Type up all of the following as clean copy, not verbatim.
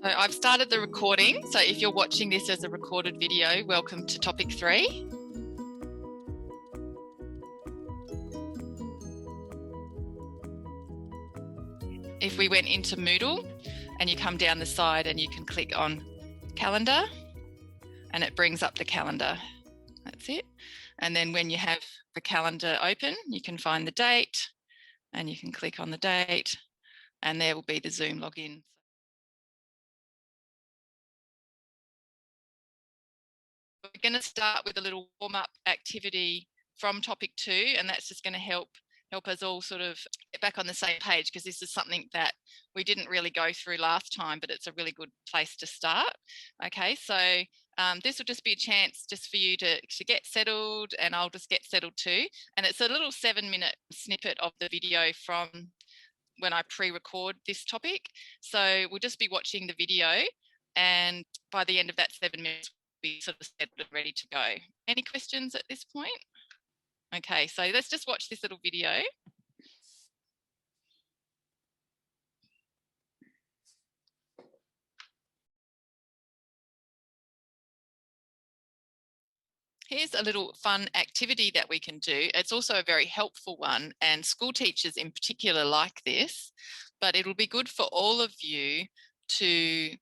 So I've started the recording. So if you're watching this as a recorded video, welcome to topic 3. If we went into Moodle and you come down the side and you can click on calendar and it brings up the calendar. That's it. And then when you have the calendar open, you can find the date and you can click on the date and there will be the Zoom login. We're going to start with a little warm-up activity from topic 2, and that's just going to help us all sort of get back on the same page, because this is something that we didn't really go through last time, but it's a really good place to start. Okay, so this will just be a chance just for you to get settled, and I'll just get settled too. And it's a little 7-minute snippet of the video from when I pre-record this topic. So we'll just be watching the video, and by the end of that 7 minutes, be sort of set and ready to go. Any questions at this point? Okay, so let's just watch this little video. Here's a little fun activity that we can do. It's also a very helpful one, and school teachers in particular like this, but it'll be good for all of you to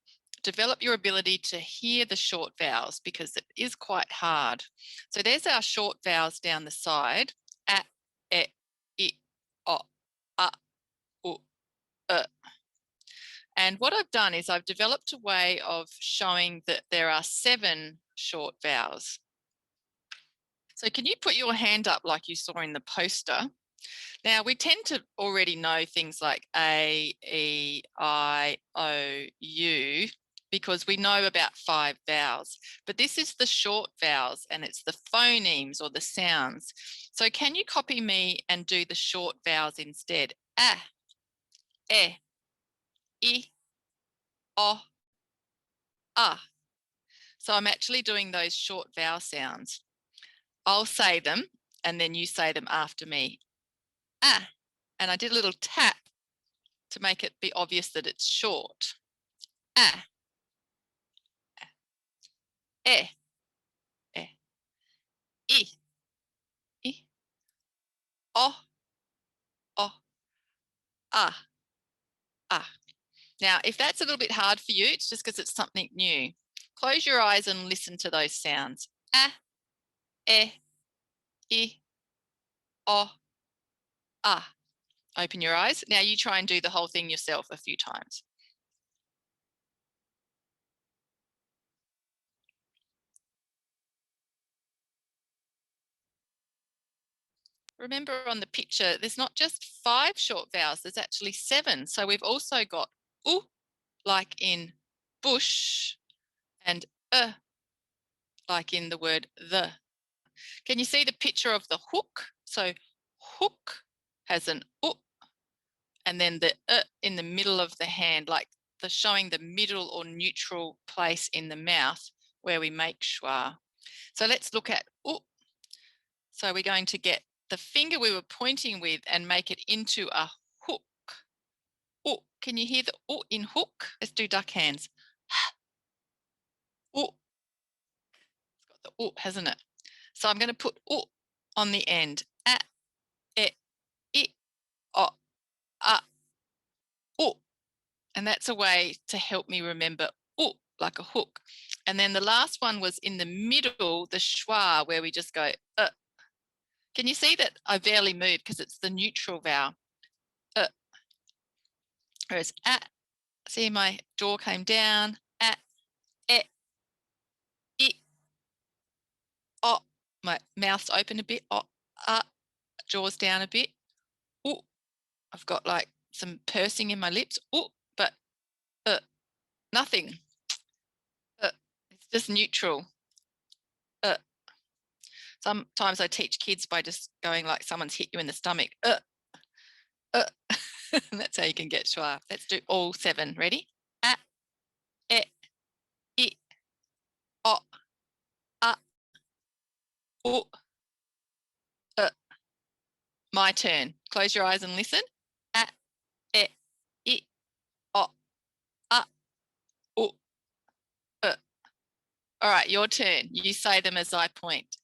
develop your ability to hear the short vowels, because it is quite hard. So there's our short vowels down the side: a, e, I, o, a, u, e. And what I've done is I've developed a way of showing that there are 7 short vowels. So can you put your hand up like you saw in the poster? Now, we tend to already know things like A, E, I, O, U, because we know about 5 vowels, but this is the short vowels and it's the phonemes or the sounds. So can you copy me and do the short vowels instead? A, E, I, O, A. So I'm actually doing those short vowel sounds. I'll say them and then you say them after me. A, and I did a little tap to make it be obvious that it's short. A, E, E, I, O, O, A, A. Now, if that's a little bit hard for you, it's just because it's something new. Close your eyes and listen to those sounds. A, E, I, O, A. Open your eyes. Now you try and do the whole thing yourself a few times. Remember on the picture, there's not just 5 short vowels, there's actually 7. So we've also got U, like in bush, and like in the word the. Can you see the picture of the hook? So hook has an U, and then the in the middle of the hand, like the showing the middle or neutral place in the mouth where we make schwa. So let's look at U. So we're going to get the finger we were pointing with and make it into a hook. Oh, can you hear the oh in hook? Let's do duck hands. Oh, it's got the oh, hasn't it? So I'm going to put oh on the end. A, e, I, o, a, oh. And that's a way to help me remember oh, like a hook. And then the last one was in the middle, the schwa, where we just go. Can you see that I barely moved because it's the neutral vowel? Whereas see my jaw came down. A, e, I, o. My mouth's open a bit. O, jaws down a bit. Oh, I've got like some pursing in my lips. Oh, but nothing. It's just neutral. Sometimes I teach kids by just going like someone's hit you in the stomach. That's how you can get schwa. Let's do all 7. Ready? A, e, I, o, a, u, e. My turn. Close your eyes and listen. A, e, I, o, a, All right, your turn. You say them as I point.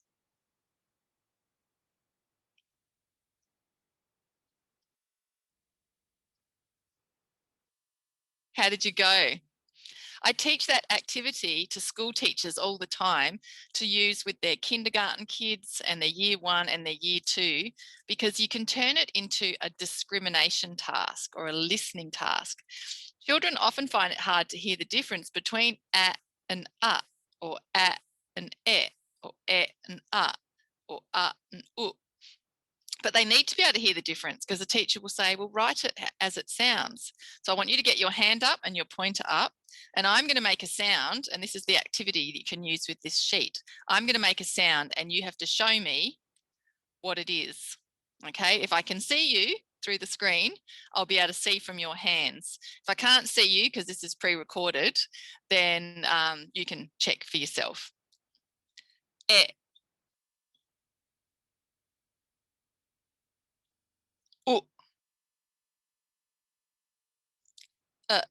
How did you go? I teach that activity to school teachers all the time to use with their kindergarten kids and their year 1 and their year 2, because you can turn it into a discrimination task or a listening task. Children often find it hard to hear the difference between and or and or and or and but they need to be able to hear the difference, because the teacher will say, well, write it as it sounds. So I want you to get your hand up and your pointer up, and I'm going to make a sound, and this is the activity that you can use with this sheet. I'm going to make a sound and you have to show me what it is. Okay, if I can see you through the screen, I'll be able to see from your hands. If I can't see you, because this is pre-recorded, then you can check for yourself. E. U. A.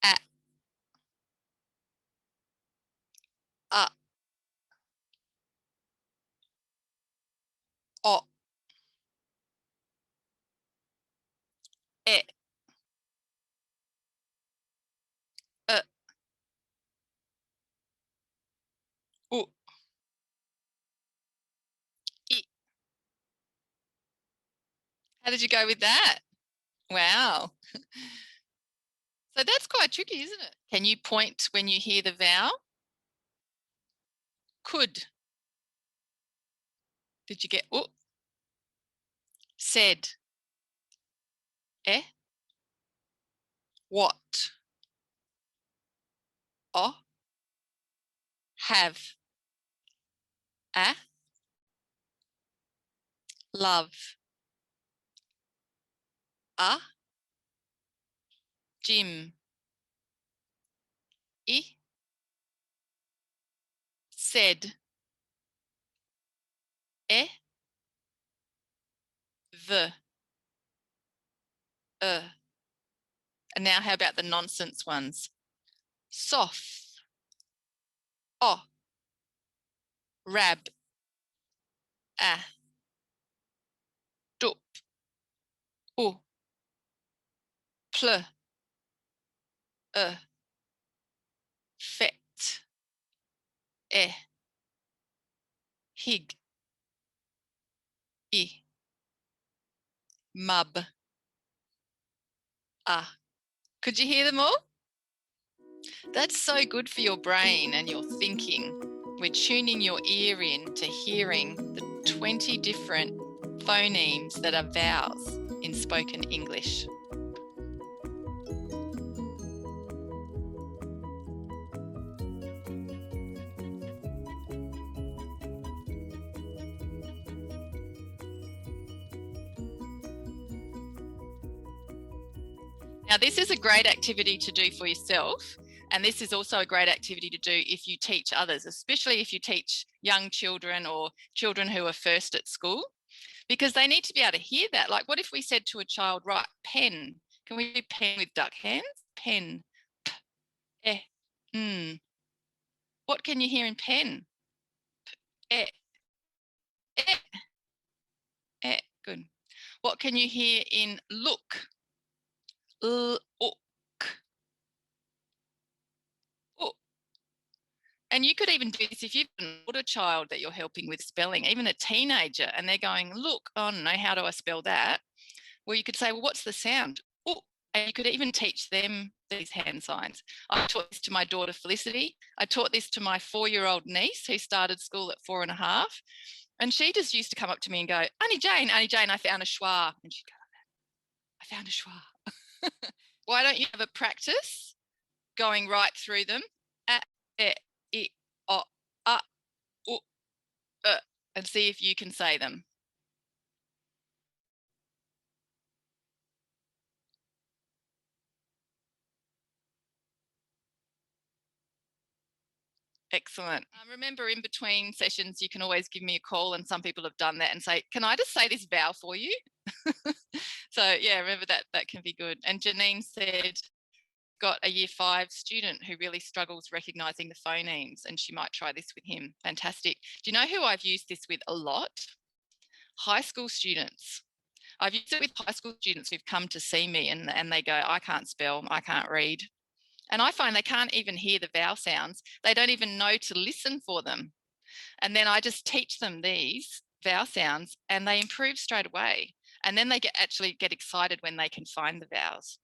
A. O. E. E. U. I. How did you go with that? Wow. So that's quite tricky, isn't it? Can you point when you hear the vowel? Could. Did you get said? Eh? What? Oh? Have? A? Love? A? Jim? I? Said? Eh? The? And now how about the nonsense ones? Soft? Oh? Rab? A? Dup? U? Pl? Fet? Eh? Hig? I? Mub? Ah. Could you hear them all? That's so good for your brain and your thinking. We're tuning your ear in to hearing the 20 different phonemes that are vowels in spoken English. Now, this is a great activity to do for yourself. And this is also a great activity to do if you teach others, especially if you teach young children or children who are first at school, because they need to be able to hear that. Like, what if we said to a child, right, pen? Can we do pen with duck hands? Pen. P, eh. What can you hear in pen? Eh, eh, eh. Good. What can you hear in look? Look. And you could even do this if you've got an older child that you're helping with spelling, even a teenager, and they're going, look, oh no, how do I spell that? Well, you could say, well, what's the sound? Oh, and you could even teach them these hand signs. I taught this to my daughter Felicity. I taught this to my 4-year-old niece who started school at 4.5. And she just used to come up to me and go, Auntie Jane, I found a schwa. And she'd go, I found a schwa. Why don't you have a practice going right through them? O, A, U, and see if you can say them. Excellent. Remember, in between sessions, you can always give me a call, and some people have done that and say, can I just say this vowel for you? So yeah, remember that can be good. And Janine said, got a year 5 student who really struggles recognizing the phonemes, and she might try this with him. Fantastic. Do you know who I've used this with a lot? High school students. I've used it with high school students who've come to see me and they go, I can't spell, I can't read. And I find they can't even hear the vowel sounds. They don't even know to listen for them. And then I just teach them these vowel sounds and they improve straight away. And then they actually get excited when they can find the vowels.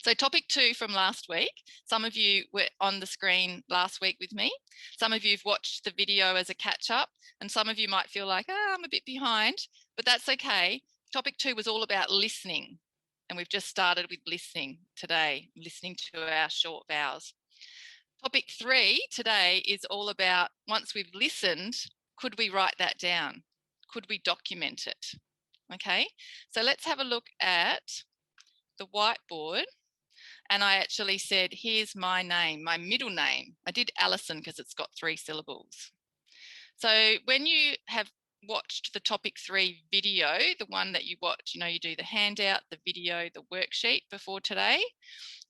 So topic 2 from last week, some of you were on the screen last week with me. Some of you have watched the video as a catch up, and some of you might feel like, I'm a bit behind, but that's okay. Topic 2 was all about listening, and we've just started with listening today, listening to our short vowels. Topic 3 today is all about, once we've listened, could we write that down? Could we document it? Okay, so let's have a look at the whiteboard. And I actually said, here's my name, my middle name. I did Alison because it's got 3 syllables. So when you have watched the topic 3 video, the one that you watch, you know, you do the handout, the video, the worksheet before today.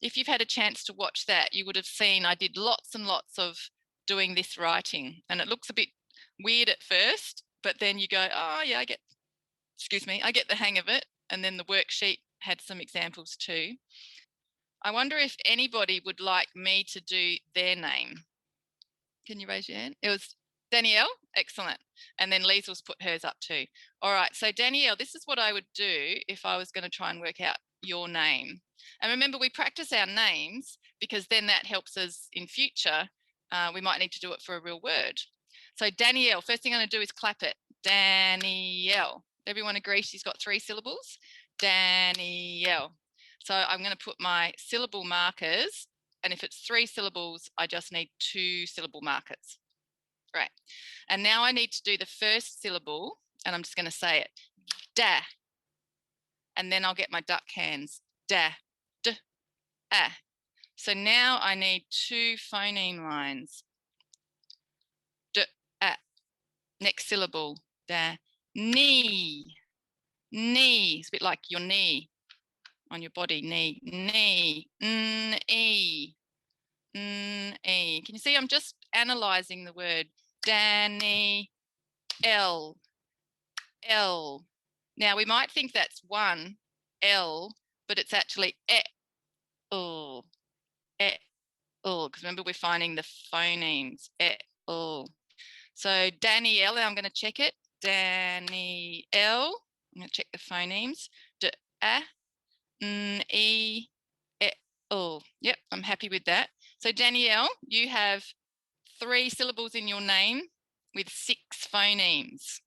If you've had a chance to watch that, you would have seen I did lots and lots of doing this writing. And it looks a bit weird at first, but then you go, oh yeah, I get the hang of it. And then the worksheet had some examples too. I wonder if anybody would like me to do their name. Can you raise your hand? It was Danielle, excellent. And then Liesel's put hers up too. All right, so Danielle, this is what I would do if I was going to try and work out your name. And remember, we practice our names because then that helps us in future. We might need to do it for a real word. So Danielle, first thing I'm going to do is clap it. Danielle. Everyone agree she's got 3 syllables? Danielle. So I'm going to put my syllable markers, and if it's 3 syllables, I just need 2 syllable markers. Right. And now I need to do the first syllable, and I'm just going to say it. Da. And then I'll get my duck hands. Da. D. Ah. So now I need 2 phoneme lines. D. Ah. Next syllable. Da. Knee. Knee. It's a bit like your knee. On your body, knee, knee, e, e. Can you see I'm just analysing the word? Danny, L. Now we might think that's 1 L, but it's actually because remember we're finding the phonemes, So Danielle, I'm going to check it. Danielle, I'm going to check the phonemes. E, yep, I'm happy with that. So Danielle, you have 3 syllables in your name with 6 phonemes.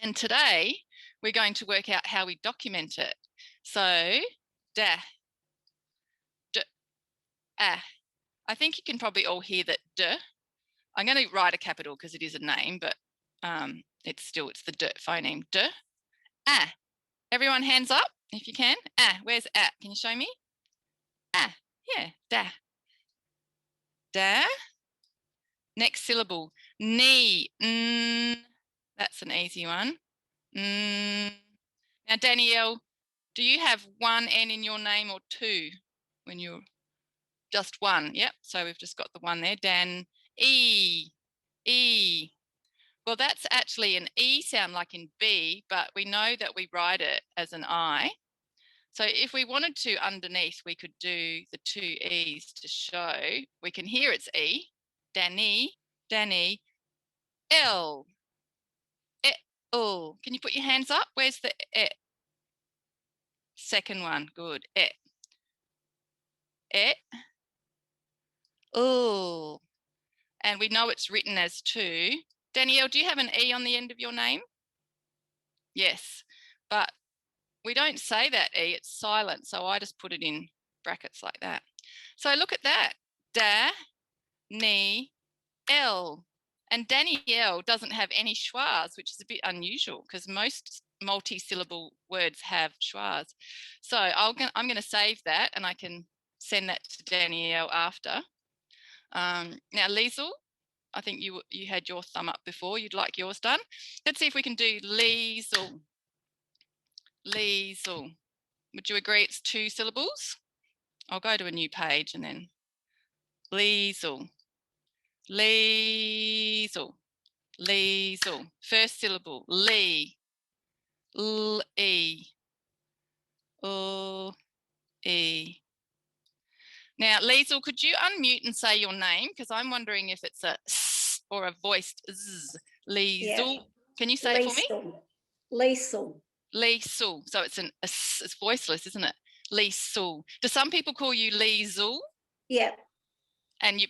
And today we're going to work out how we document it. So da, d, ah. I think you can probably all hear that d. I'm going to write a capital because it is a name, but it's the d phoneme. D, ah. Everyone hands up if you can. Ah, where's ah? Can you show me? Ah, yeah, da. Da. Next syllable, knee. That's an easy one. Now, Danielle, do you have 1 N in your name or 2 when you're just 1? Yep, so we've just got the 1 there. Dan, E. Well, that's actually an E sound like in B, but we know that we write it as an I. So if we wanted to underneath, we could do the 2 E's to show. We can hear it's E. Danny, L. Oh, can you put your hands up? Where's the E? Second one, good. E. Oh. And we know it's written as 2. Danielle, do you have an E on the end of your name? Yes, but we don't say that E, it's silent. So I just put it in brackets like that. So look at that. Da, ni, L. And Danielle doesn't have any schwas, which is a bit unusual because most multi-syllable words have schwas. So I'm going to save that and I can send that to Danielle after. Now, Liesel, I think you had your thumb up before. You'd like yours done. Let's see if we can do Liesel. Would you agree it's 2 syllables? I'll go to a new page and then Liesl, Liesl, Liesl. First syllable, Lee, L-E, L-E. Now, Liesl, could you unmute and say your name? Because I'm wondering if it's a S or a voiced Z. Liesl. Yeah. Can you say it for me? Liesl. Liesl. So it's voiceless, isn't it? Liesl. Do some people call you Liesl? Yeah.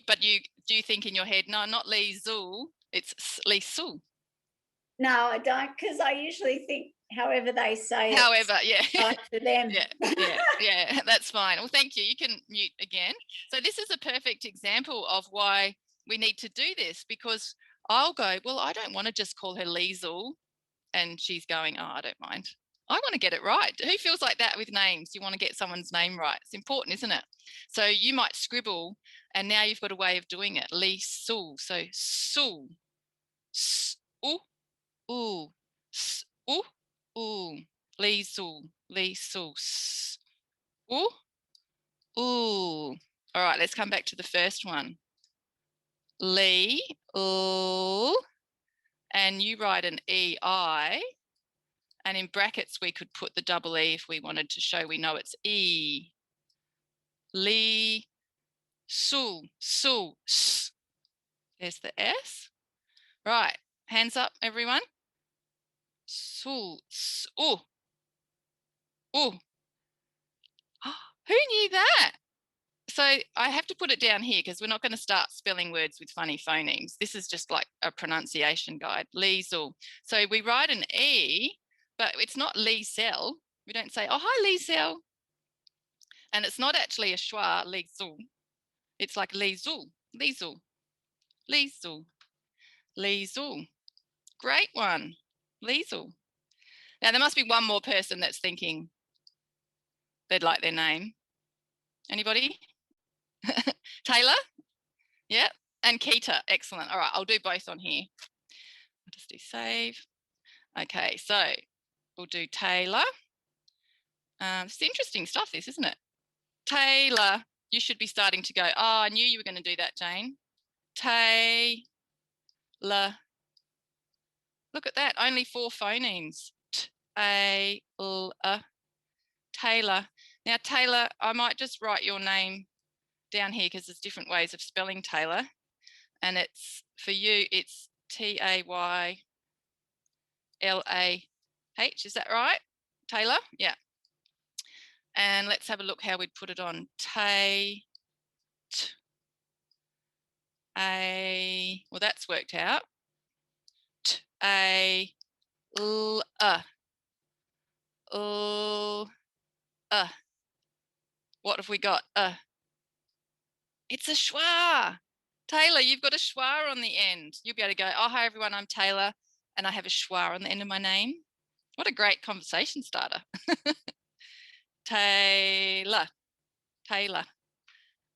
But do you think in your head, no, not Liesl, it's Liesl? No, I don't, because I usually think however they say however, it. Yeah. Right for them. Yeah, that's fine. Well, thank you. You can mute again. So this is a perfect example of why we need to do this, because I'll go, well, I don't want to just call her Liesl, and she's going, oh, I don't mind. I want to get it right. Who feels like that with names? You want to get someone's name right. It's important, isn't it? So you might scribble, and now you've got a way of doing it. Liesl. So sul. S-oo. Ooh. S-oo. Ooh. Liesl. Liesl. Ooh. Ooh. All right, let's come back to the first one. Lee. Ooh. And you write an E-I. And in brackets, we could put the double E if we wanted to show we know it's E. Lee, sul, sul, s. There's the S. Right, hands up, everyone. Sul, s, ooh. Ooh. Who knew that? So I have to put it down here because we're not going to start spelling words with funny phonemes. This is just like a pronunciation guide. Liesl. So we write an E, but it's not Liesl. We don't say, oh, hi, Liesl. And it's not actually a schwa, Liesl. It's like Liesl, Liesl, Liesl, Liesl. Great one, Liesl. Now there must be one more person that's thinking they'd like their name. Anybody? Taylor? Yeah. And Keita, excellent. All right, I'll do both on here. I'll just do save. Okay, so we'll do Taylor. It's interesting stuff, this, isn't it? Taylor, you should be starting to go, oh, I knew you were going to do that, Jane. Taylor. Look at that, only 4 phonemes. Taylor. Now, Taylor, I might just write your name down here because there's different ways of spelling Taylor. And it's, for you, it's T-A-Y-L-A-H. Is that right, Taylor? Yeah. And let's have a look how we'd put it on. Well, that's worked out. What have we got? It's a schwa. Taylor, you've got a schwa on the end. You'll be able to go, oh, hi, everyone, I'm Taylor, and I have a schwa on the end of my name. What a great conversation starter. Taylor. Taylor.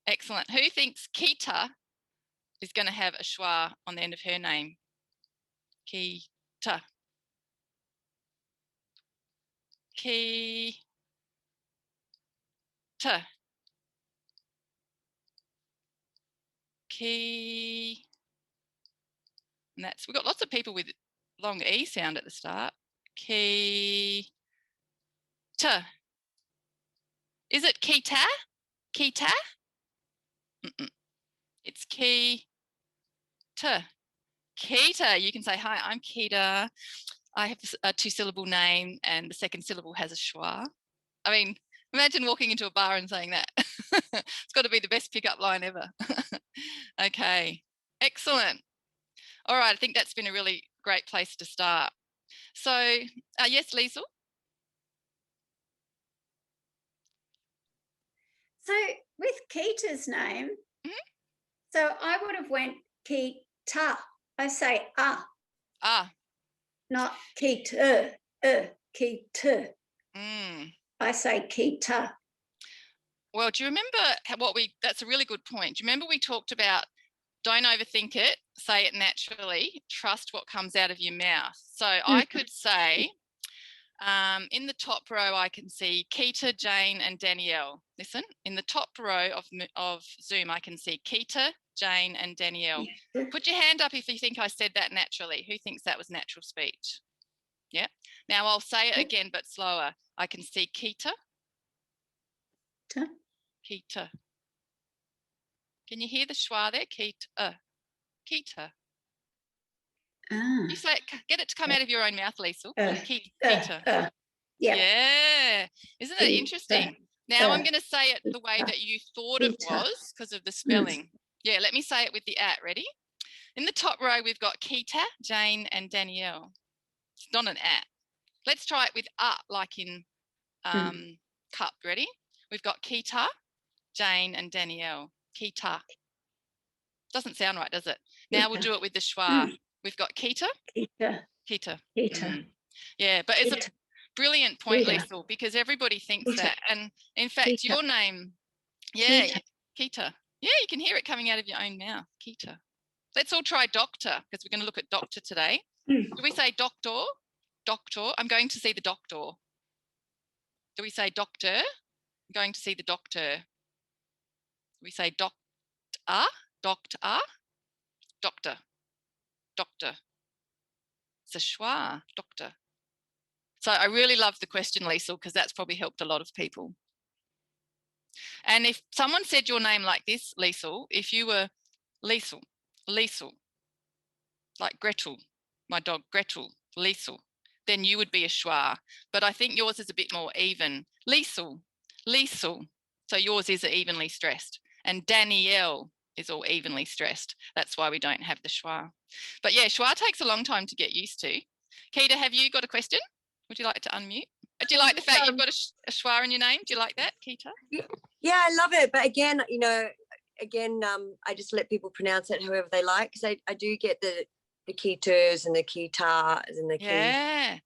Excellent. Who thinks Keita is going to have a schwa on the end of her name? Keita. Keita. Key. And we've got lots of people with long E sound at the start. Keita. Is it Keita? Keita? It's Keita. Keita. You can say, hi, I'm Keita. I have a 2-syllable name and the second syllable has a schwa. I mean, imagine walking into a bar and saying that. It's got to be the best pickup line ever. Okay, excellent. All right, I think that's been a really great place to start. So, yes, Liesl? So with Keita's name, so I would have went Keita. I say not Keita, Keita. I say Keita. Well, do you remember that's a really good point. Do you remember we talked about don't overthink it, say it naturally, trust what comes out of your mouth. So I could say, in the top row, I can see Keita, Jane, and Danielle. listen, in the top row of Zoom, I can see Keita, Jane and Danielle. Put your hand up if you think I said that naturally. Who thinks that was natural speech? Yeah. Now I'll say it again, but slower. I can see Keita. Keita. Can you hear the schwa there? Keita. Keita. You say it, get it to come out of your own mouth, Liesl. Keita. Yeah. Isn't it interesting? Now I'm going to say it the way that you thought it was because of the spelling. Yeah, let me say it with the at. Ready? In the top row, we've got Keita, Jane and Danielle. It's not an at. Let's try it with like in cup. Ready? We've got Keita, Jane and Danielle. Keita. Doesn't sound right, does it? Now we'll do it with the schwa. We've got Keita. Keita. Yeah, but it's a brilliant point, Liesl, because everybody thinks that. And in fact, your name, Keita. Yeah, you can hear it coming out of your own mouth. Keita. Let's all try doctor, because we're going to look at doctor today. Do we say doctor? Doctor. I'm going to see the doctor. Do we say doctor? I'm going to see the doctor. Do we say doctor? Doctor? Doctor. Doctor. It's a schwa, doctor. So I really love the question, Liesl, because that's probably helped a lot of people. And if someone said your name like this, Liesl, if you were Liesl, like Gretel, my dog Gretel, Liesl, then you would be a schwa. But I think yours is a bit more even. Liesl. So yours is evenly stressed. And Danielle is all evenly stressed. That's why we don't have the schwa. But yeah, schwa takes a long time to get used to. Keita, have you got a question? Would you like to unmute? Do you like the fact you've got a schwa in your name? Do you like that, Keita? Yeah, I love it. But again, I just let people pronounce it however they like, because I do get the Keitas and the Keitas and the yeah.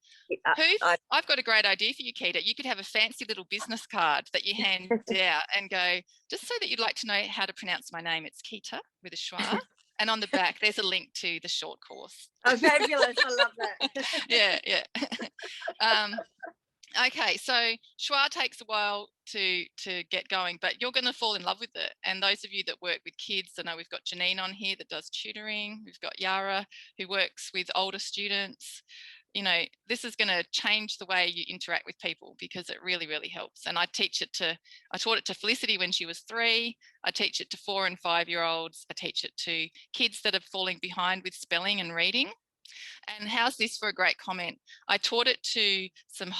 I've got a great idea for you, Keita. You could have a fancy little business card that you hand out and go, just so that you'd like to know how to pronounce my name, it's Keita with a schwa. And on the back, there's a link to the short course. Oh, fabulous. I love that. Yeah. Okay, so schwa takes a while to get going, but you're going to fall in love with it. And those of you that work with kids, I know we've got Janine on here that does tutoring. We've got Yara who works with older students. You know, this is going to change the way you interact with people, because it really, really helps. And I taught it to Felicity when she was 3. I teach it to 4 and 5-year-olds. I teach it to kids that are falling behind with spelling and reading. And how's this for a great comment? I taught it to some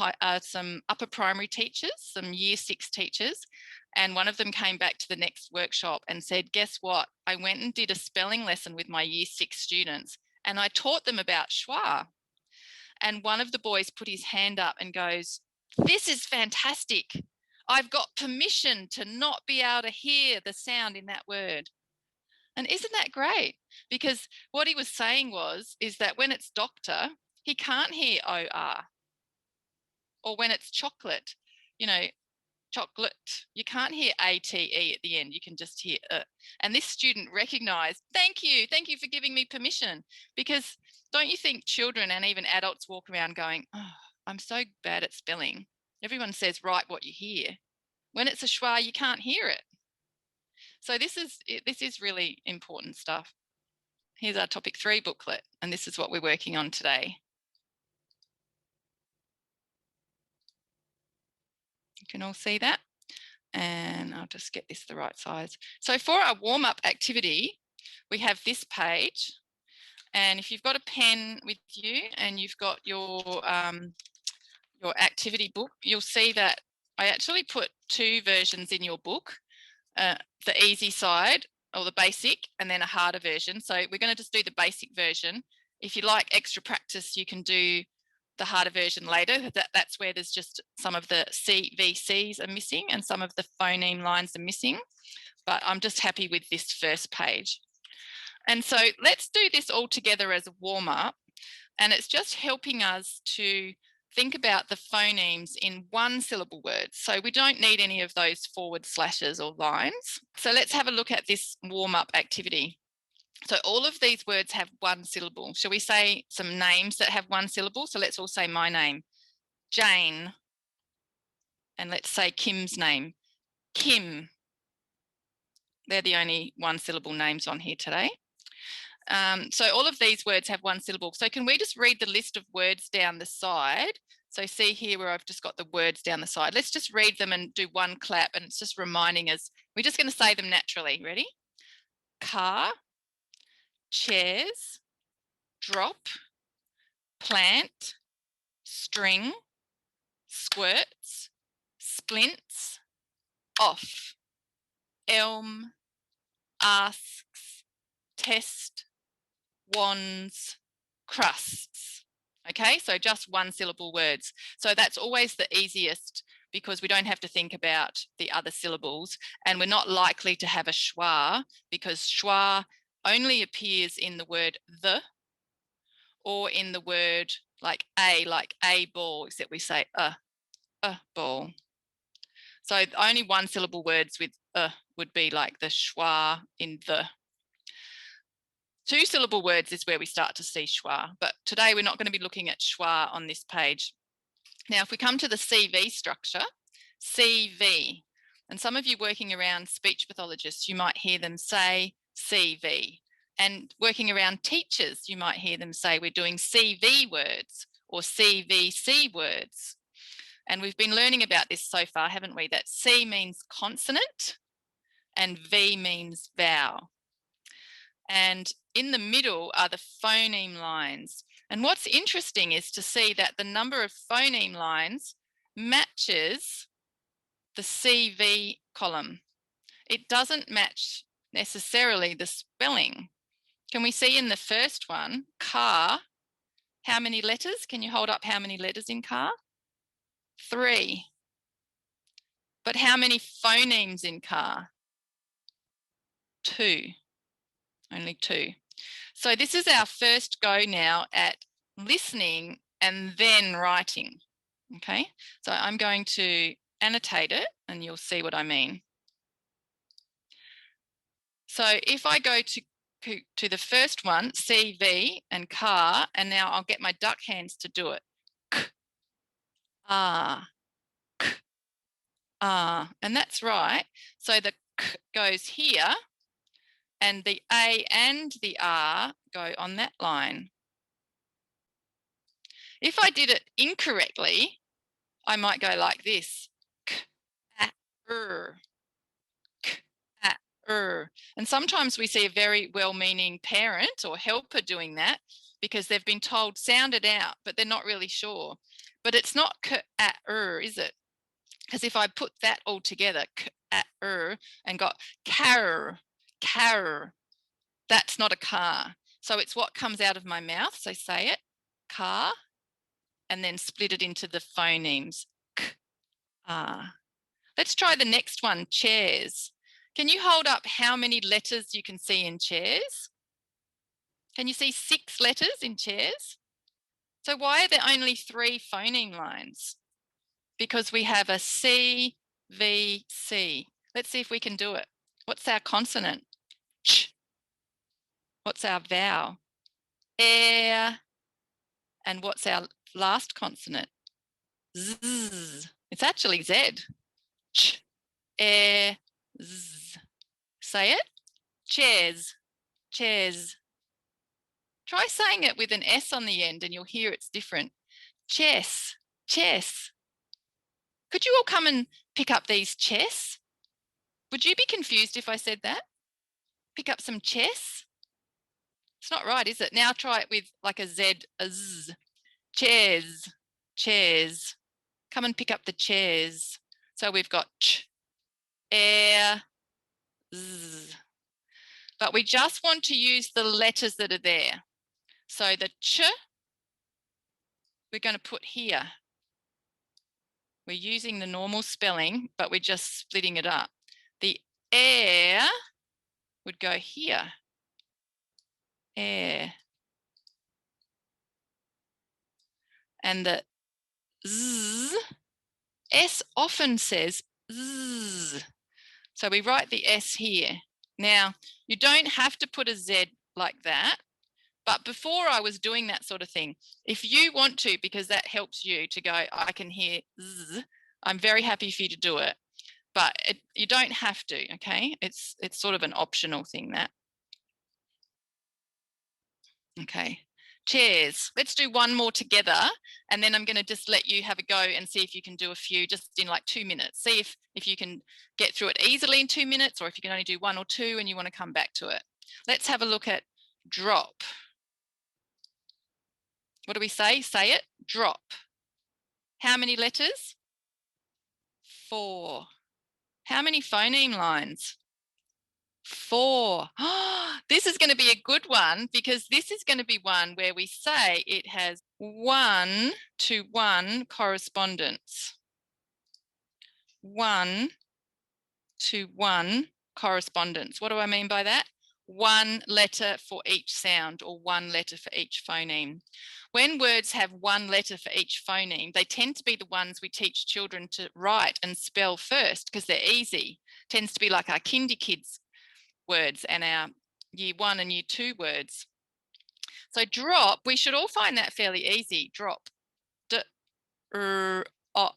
upper primary teachers, some year 6 teachers, and one of them came back to the next workshop and said, guess what? I went and did a spelling lesson with my year 6 students and I taught them about schwa. And one of the boys put his hand up and goes, this is fantastic. I've got permission to not be able to hear the sound in that word. And isn't that great? Because what he was saying is that when it's doctor, he can't hear OR. Or when it's chocolate, chocolate, you can't hear ATE at the end. You can just hear And this student recognized, thank you for giving me permission. Because don't you think children and even adults walk around going, oh, I'm so bad at spelling. Everyone says, write what you hear. When it's a schwa, you can't hear it. So this is really important stuff. Here's our topic 3 booklet, and this is what we're working on today. You can all see that. And I'll just get this the right size. So for our warm-up activity, we have this page. And if you've got a pen with you and you've got your activity book, you'll see that I actually put 2 versions in your book. The easy side, or the basic, and then a harder version. So we're going to just do the basic version. If you like extra practice, you can do the harder version later. That's where there's just some of the CVCs are missing and some of the phoneme lines are missing. But I'm just happy with this first page. And so let's do this all together as a warm-up. And it's just helping us to think about the phonemes in 1-syllable words. So we don't need any of those forward slashes or lines. So let's have a look at this warm-up activity. So all of these words have 1 syllable. Shall we say some names that have 1 syllable? So let's all say my name, Jane. And let's say Kim's name, Kim. They're the only one syllable names on here today. So all of these words have one syllable. So can we just read the list of words down the side? So see here where I've just got the words down the side. Let's just read them and do one clap, and it's just reminding us. We're just going to say them naturally. Ready? Car, chairs, drop, plant, string, squirts, splints, off, elm, asks, test, wands, crusts. Okay, so just one syllable words. So that's always the easiest because we don't have to think about the other syllables, and we're not likely to have a schwa because schwa only appears in the word the or in the word like a ball, except we say a ball. So only one syllable words with would be like the schwa in the. Two syllable words is where we start to see schwa, but today we're not going to be looking at schwa on this page. Now, if we come to the CV structure, CV, and some of you working around speech pathologists, you might hear them say CV, and working around teachers, you might hear them say we're doing CV words or CVC words. And we've been learning about this so far, haven't we? That C means consonant and V means vowel. And in the middle are the phoneme lines. And what's interesting is to see that the number of phoneme lines matches the CV column. It doesn't match necessarily the spelling. Can we see in the first one, car, how many letters? Can you hold up how many letters in car? 3. But how many phonemes in car? 2. Only 2. So this is our first go now at listening and then writing. Okay, so I'm going to annotate it and you'll see what I mean. So if I go to the first one, CV and car, and now I'll get my duck hands to do it. K, ah, k, ah, and that's right. So the k goes here and the A and the R go on that line. If I did it incorrectly, I might go like this. K, a, k, a, And sometimes we see a very well-meaning parent or helper doing that because they've been told sound it out, but they're not really sure. But it's not k, a, is it? Because if I put that all together, k, a, and got car, that's not a car. So it's what comes out of my mouth. So say it, car, and then split it into the phonemes. K, ah. Let's try the next one, chairs. Can you hold up how many letters you can see in chairs? Can you see 6 letters in chairs? So why are there only 3 phoneme lines? Because we have a C, V, C. Let's see if we can do it. What's our consonant? Ch. What's our vowel? Air. And what's our last consonant? Z. It's actually Z. Ch, air, z. Say it. Chairs, chairs. Try saying it with an S on the end and you'll hear it's different. Chess, chess. Could you all come and pick up these chess? Would you be confused if I said that? Pick up some chess? It's not right, is it? Now try it with like a Z, a Z. Chairs, chairs. Come and pick up the chairs. So we've got ch, air, z. But we just want to use the letters that are there. So the ch, we're going to put here. We're using the normal spelling, but we're just splitting it up. The air would go here. Air. And the z, S often says z. So we write the S here. Now, you don't have to put a Z like that, but before I was doing that sort of thing, if you want to, because that helps you to go, I can hear Z, I'm very happy for you to do it. but you don't have to, okay? It's sort of an optional thing, that. Okay, chairs. Let's do one more together, and then I'm going to just let you have a go and see if you can do a few just in like 2 minutes. See if you can get through it easily in 2 minutes, or if you can only do 1 or 2 and you want to come back to it. Let's have a look at drop. What do we say? Say it. Drop. How many letters? 4. How many phoneme lines? 4. This is going to be a good one, because this is going to be one where we say it has 1-to-1 correspondence. 1-to-1 correspondence. What do I mean by that? 1 letter for each sound, or 1 letter for each phoneme. When words have 1 letter for each phoneme, they tend to be the ones we teach children to write and spell first, because they're easy. Tends to be like our kindy kids words and our year 1 and year 2 words. So drop, we should all find that fairly easy. Drop. Op.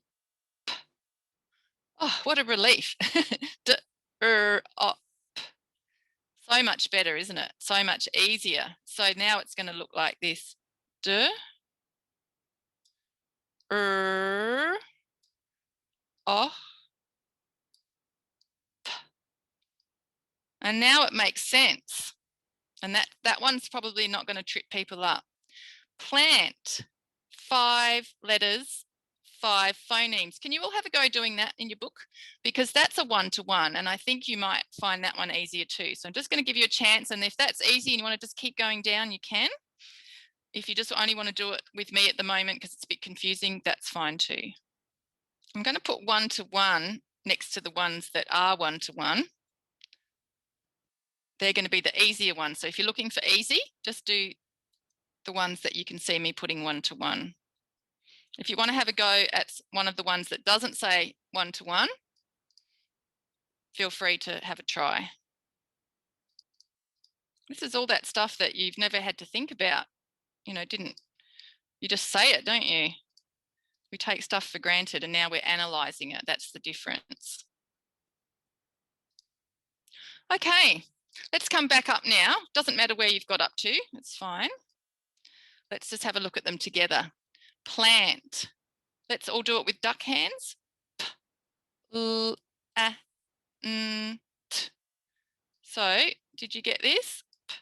Oh, what a relief. Op. So much better, isn't it? So much easier. So now it's going to look like this. Oh. And now it makes sense. And that one's probably not going to trip people up. Plant, 5 letters, 5 phonemes. Can you all have a go doing that in your book? Because that's a 1-to-1, and I think you might find that one easier too. So I'm just going to give you a chance, and if that's easy and you want to just keep going down, you can. If you just only want to do it with me at the moment because it's a bit confusing, that's fine too. I'm going to put 1-to-1 next to the ones that are 1-to-1. They're going to be the easier ones. So if you're looking for easy, just do the ones that you can see me putting 1-to-1. If you want to have a go at one of the ones that doesn't say 1-to-1, feel free to have a try. This is all that stuff that you've never had to think about. You know, you just say it, don't you? We take stuff for granted and now we're analysing it. That's the difference. Okay, let's come back up now. Doesn't matter where you've got up to, it's fine. Let's just have a look at them together. Plant. Let's all do it with duck hands. P, l, a, n, t. So, did you get this? P,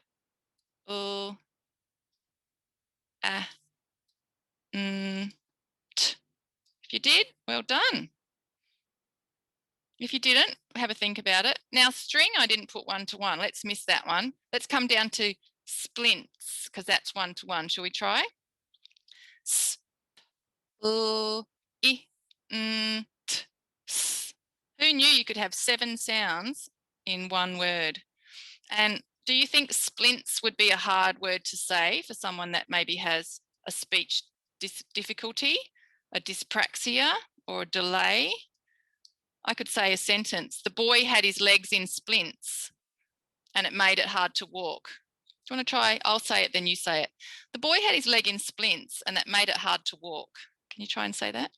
l, a, n, t. If you did, well done. If you didn't, have a think about it. Now, string, I didn't put 1-to-1. Let's miss that one. Let's come down to splints, because that's 1-to-1. Shall we try? S, l, I, n, t, s. Who knew you could have 7 sounds in one word? And do you think splints would be a hard word to say for someone that maybe has a speech difficulty, a dyspraxia, or a delay? I could say a sentence. The boy had his legs in splints and it made it hard to walk. Do you want to try? I'll say it, then you say it. The boy had his leg in splints and that made it hard to walk. Can you try and say that?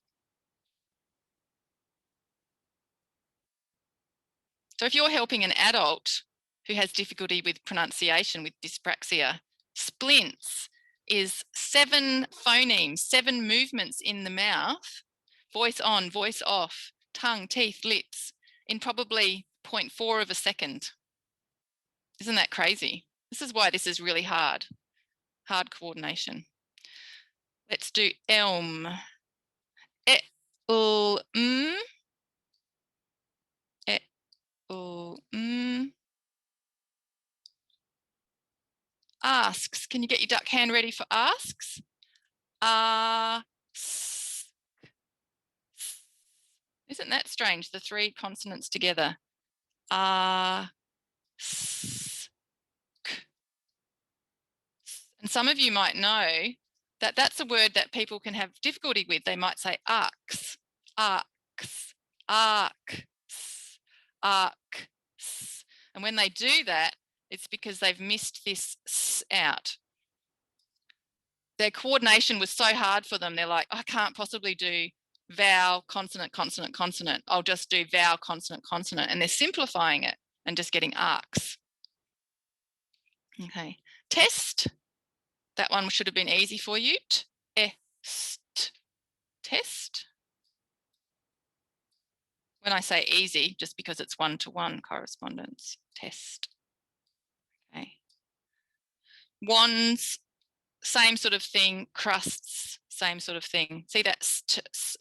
So if you're helping an adult who has difficulty with pronunciation, with dyspraxia, splints is 7 phonemes, 7 movements in the mouth, voice on, voice off, tongue, teeth, lips, in probably 0.4 of a second. Isn't that crazy? This is why this is really hard coordination. Let's do elm. E-l-m. E-l-m. Asks. Can you get your duck hand ready for asks? Ask. Isn't that strange? The 3 consonants together. Ask. And some of you might know that that's a word that people can have difficulty with. They might say arcs, arcs, arcs, arcs. And when they do that, it's because they've missed this s out. Their coordination was so hard for them. They're like, I can't possibly do vowel, consonant, consonant, consonant. I'll just do vowel, consonant, consonant, and they're simplifying it and just getting arcs. Okay, test. That one should have been easy for you. Test. When I say easy, just because it's one-to-one correspondence. Test. Okay. Wands, same sort of thing. Crusts, same sort of thing. See that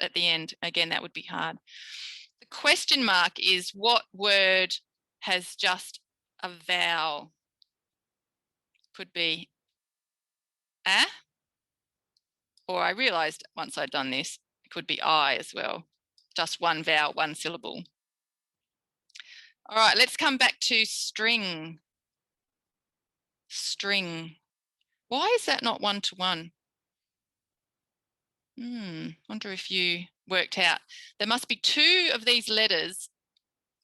at the end? Again, that would be hard. The question mark is what word has just a vowel? Could be a, or I realized once I'd done this, it could be I as well. Just one vowel, one syllable. All right, let's come back to string. String. Why is that not one-to-one? Wonder if you worked out. There must be two of these letters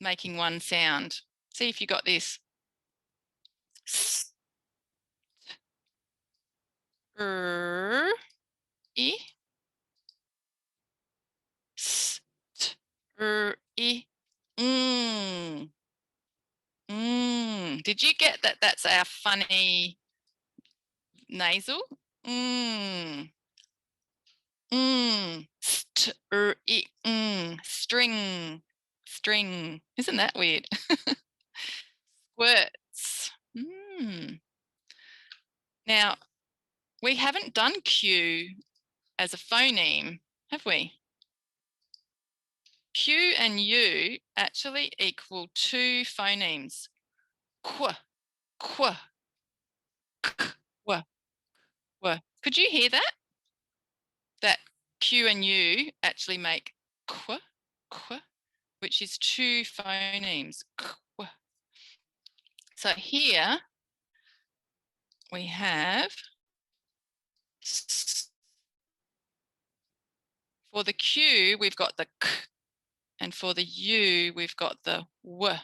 making one sound. See if you got this. I. I. Did you get that? That's our funny nasal. String. String. Isn't that weird? Squirts. Now, we haven't done Q as a phoneme, have we? Q and U actually equal two phonemes. Qu, qu, k, w, w. Could you hear that? That Q and U actually make qu, qu, which is two phonemes. Qu. So here we have, for the Q, we've got the k, and for the U, we've got the w,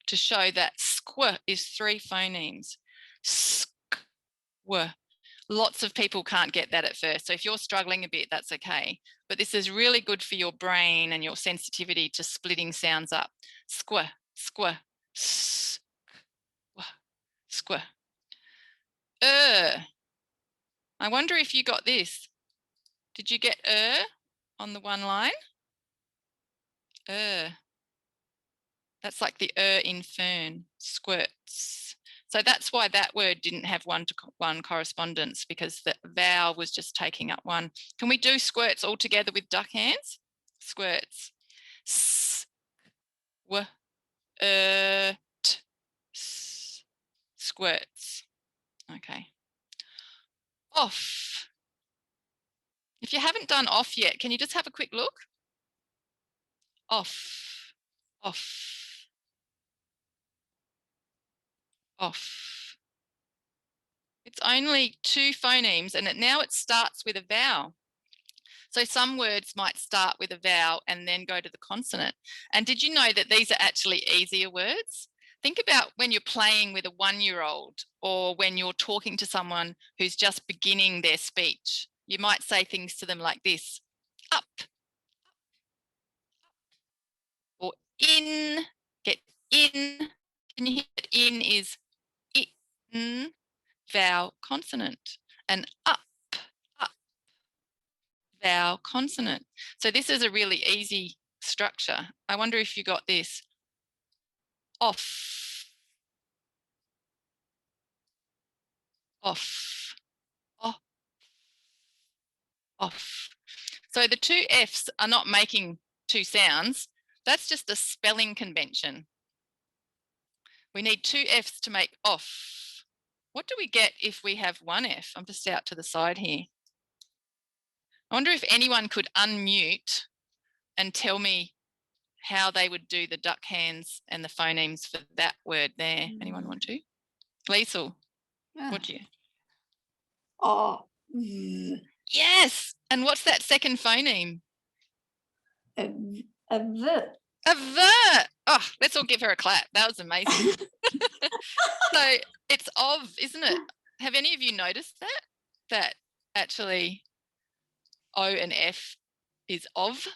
to show that squ is three phonemes. Squ. Lots of people can't get that at first. So if you're struggling a bit, that's okay. But this is really good for your brain and your sensitivity to splitting sounds up. Squ, squ, squ, squ. I wonder if you got this. Did you get on the one line? That's like the in fern, squirts. So that's why that word didn't have one-to-one correspondence, because the vowel was just taking up one. Can we do squirts all together with duck hands? Squirts. S, w, t, s, squirts. Okay. Off. If you haven't done off yet, can you just have a quick look? Off, off, off. It's only two phonemes, and now it starts with a vowel. So some words might start with a vowel and then go to the consonant. And did you know that these are actually easier words? Think about when you're playing with a 1-year-old, or when you're talking to someone who's just beginning their speech. You might say things to them like this: up, or in, get in. Can you hear it? In is in, vowel, consonant, and up, vowel, consonant. So this is a really easy structure. I wonder if you got this. Off, off, off, off. So the two Fs are not making two sounds. That's just a spelling convention. We need two Fs to make off. What do we get if we have one F? I'm just out to the side here. I wonder if anyone could unmute and tell me how they would do the duck hands and the phonemes for that word there. Anyone want to? Liesl, what do you? Oh. Yes. And what's that second phoneme? A v. A v. Oh, let's all give her a clap. That was amazing. So it's of, isn't it? Have any of you noticed that? That actually O and F is of?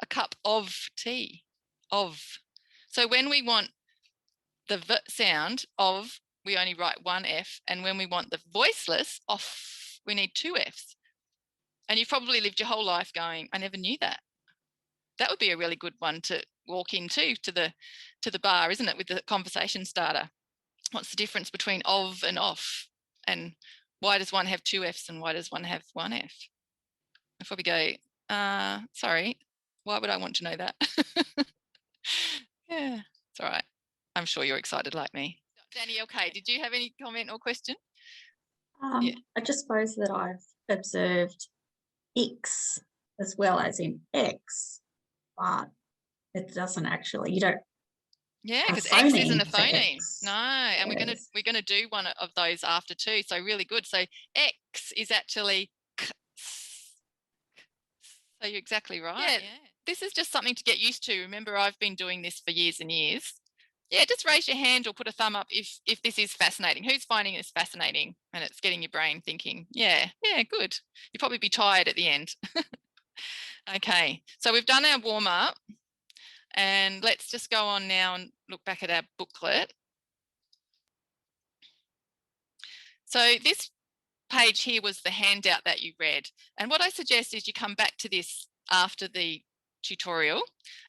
a cup of tea. Of. So when we want the v sound of, we only write one F. And when we want the voiceless off, we need two Fs. And you've probably lived your whole life going, I never knew that. That would be a really good one to walk into to the bar, isn't it, with the conversation starter? What's the difference between of and off? And why does one have two Fs and why does one have one F? I'll probably go, sorry, why would I want to know that? Yeah, it's all right. I'm sure you're excited like me. Danny, okay, did you have any comment or question? Yeah. I just suppose that I've observed X as well as in X, but it doesn't actually, you don't. Yeah, A because X isn't a phoneme for phoneme. X. No, and Yes. we're gonna do one of those after too. So really good. So X is actually k, so you're exactly right. Yeah. This is just something to get used to. Remember, I've been doing this for years and years. Yeah, just raise your hand or put a thumb up if this is fascinating. Who's finding this fascinating and it's getting your brain thinking, yeah, good. You'll probably be tired at the end. Okay, so we've done our warm up and let's just go on now and look back at our booklet. So this page here was the handout that you read. And what I suggest is you come back to this after the tutorial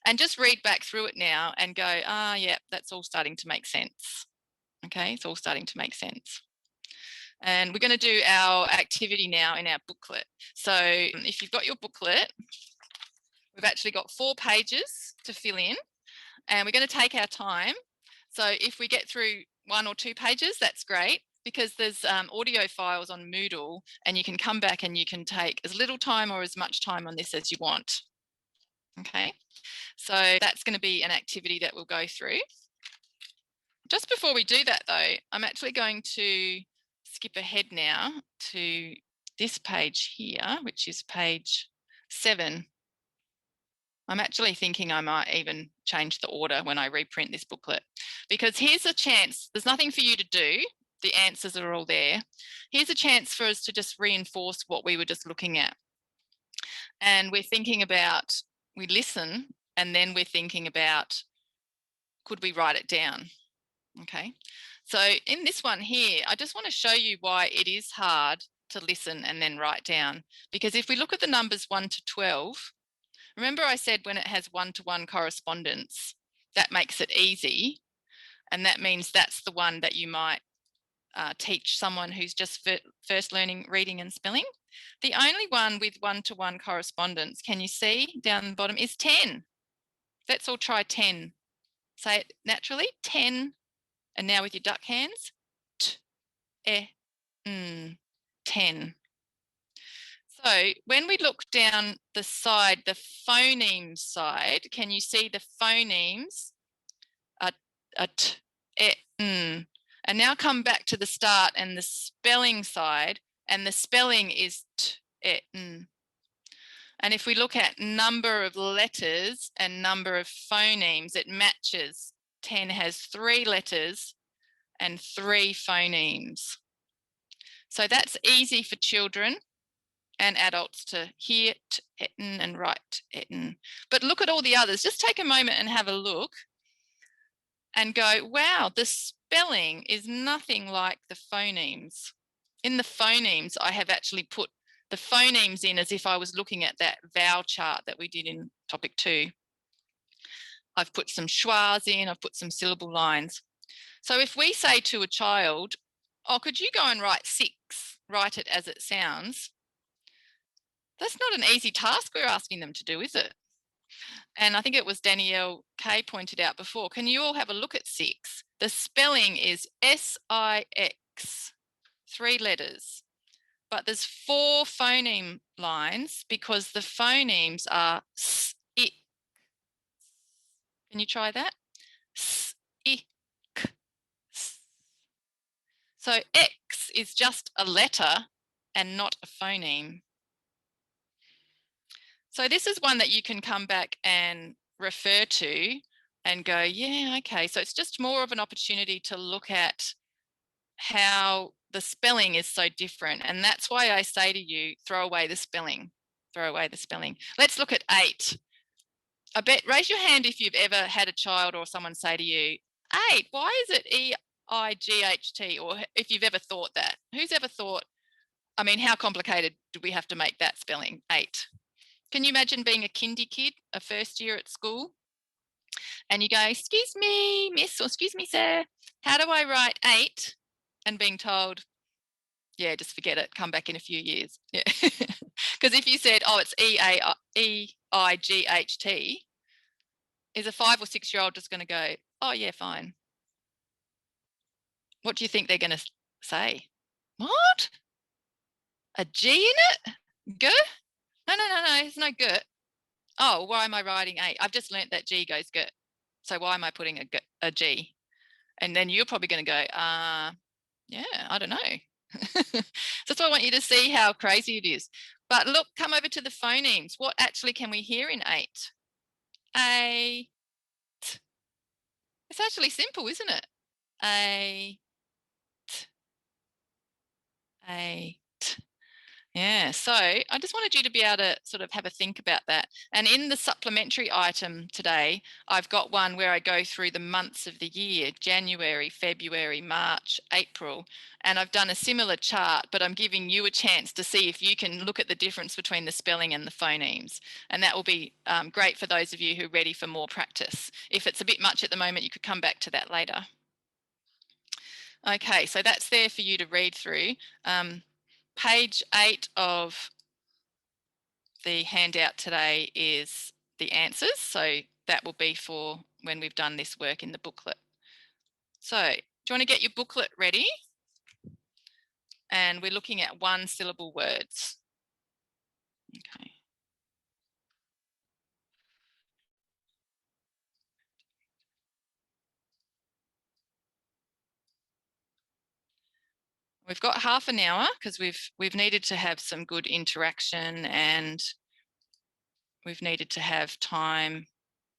and just read back through it now and go, yeah, that's all starting to make sense. Okay, it's all starting to make sense. And we're going to do our activity now in our booklet. So if you've got your booklet, we've actually got 4 pages to fill in and we're going to take our time. So if we get through 1 or 2 pages, that's great, because there's audio files on Moodle and you can come back and you can take as little time or as much time on this as you want. Okay, so that's going to be an activity that we'll go through. Just before we do that though, I'm actually going to skip ahead now to this page here, which is page 7. I'm actually thinking I might even change the order when I reprint this booklet, because here's a chance. There's nothing for you to do. The answers are all there. Here's a chance for us to just reinforce what we were just looking at. And we're thinking about, we listen, and then we're thinking about, could we write it down? Okay. So in this one here, I just want to show you why it is hard to listen and then write down. Because if we look at the numbers 1 to 12, remember I said when it has one-to-one correspondence, that makes it easy. And that means that's the one that you might teach someone who's just first learning reading and spelling. The only one with one-to-one correspondence, can you see down the bottom, is 10. Let's all try 10. Say it naturally, 10. And now with your duck hands, t-e-n, 10. So when we look down the side, the phoneme side, can you see the phonemes are t-e-n? And now come back to the start and the spelling side, and the spelling is t-e-n. And if we look at number of letters and number of phonemes, it matches. 10 has 3 letters and 3 phonemes. So that's easy for children and adults to hear t-e-n and write t-e-n. But look at all the others. Just take a moment and have a look and go, wow, the spelling is nothing like the phonemes. In the phonemes, I have actually put the phonemes in as if I was looking at that vowel chart that we did in topic 2. I've put some schwas in, I've put some syllable lines. So if we say to a child, oh, could you go and write 6, write it as it sounds? That's not an easy task we're asking them to do, is it? And I think it was Danielle K pointed out before, can you all have a look at 6? The spelling is S-I-X, 3 letters, but there's 4 phoneme lines because the phonemes are S-I. Can you try that? S-I. So X is just a letter and not a phoneme. So this is one that you can come back and refer to and go, yeah, okay. So it's just more of an opportunity to look at how the spelling is so different. And that's why I say to you, throw away the spelling, throw away the spelling. Let's look at 8. I bet, raise your hand if you've ever had a child or someone say to you, 8, why is it E-I-G-H-T? Or if you've ever thought that. Who's ever thought, I mean, how complicated do we have to make that spelling, 8? Can you imagine being a kindy kid, a first year at school? And you go, excuse me, miss, or excuse me, sir, how do I write 8? And being told, yeah, just forget it, come back in a few years. Yeah. Because if you said, oh, it's E-I-G-H-T, is a 5 or 6 year old just going to go, oh, yeah, fine? What do you think they're going to say? What? A G in it? G? No, there's no G. Oh, why am I writing 8? I've just learnt that G goes G. So why am I putting a G? And then you're probably going to go, yeah, I don't know. So that's why I want you to see how crazy it is. But look, come over to the phonemes. What actually can we hear in 8? A. It's actually simple, isn't it? A. A. Yeah, so I just wanted you to be able to sort of have a think about that. And in the supplementary item today, I've got one where I go through the months of the year, January, February, March, April, and I've done a similar chart, but I'm giving you a chance to see if you can look at the difference between the spelling and the phonemes. And that will be great for those of you who are ready for more practice. If it's a bit much at the moment, you could come back to that later. Okay, so that's there for you to read through. Page 8 of the handout today is the answers. So that will be for when we've done this work in the booklet. So do you want to get your booklet ready? And we're looking at 1-syllable words. Okay. We've got half an hour because we've needed to have some good interaction, and we've needed to have time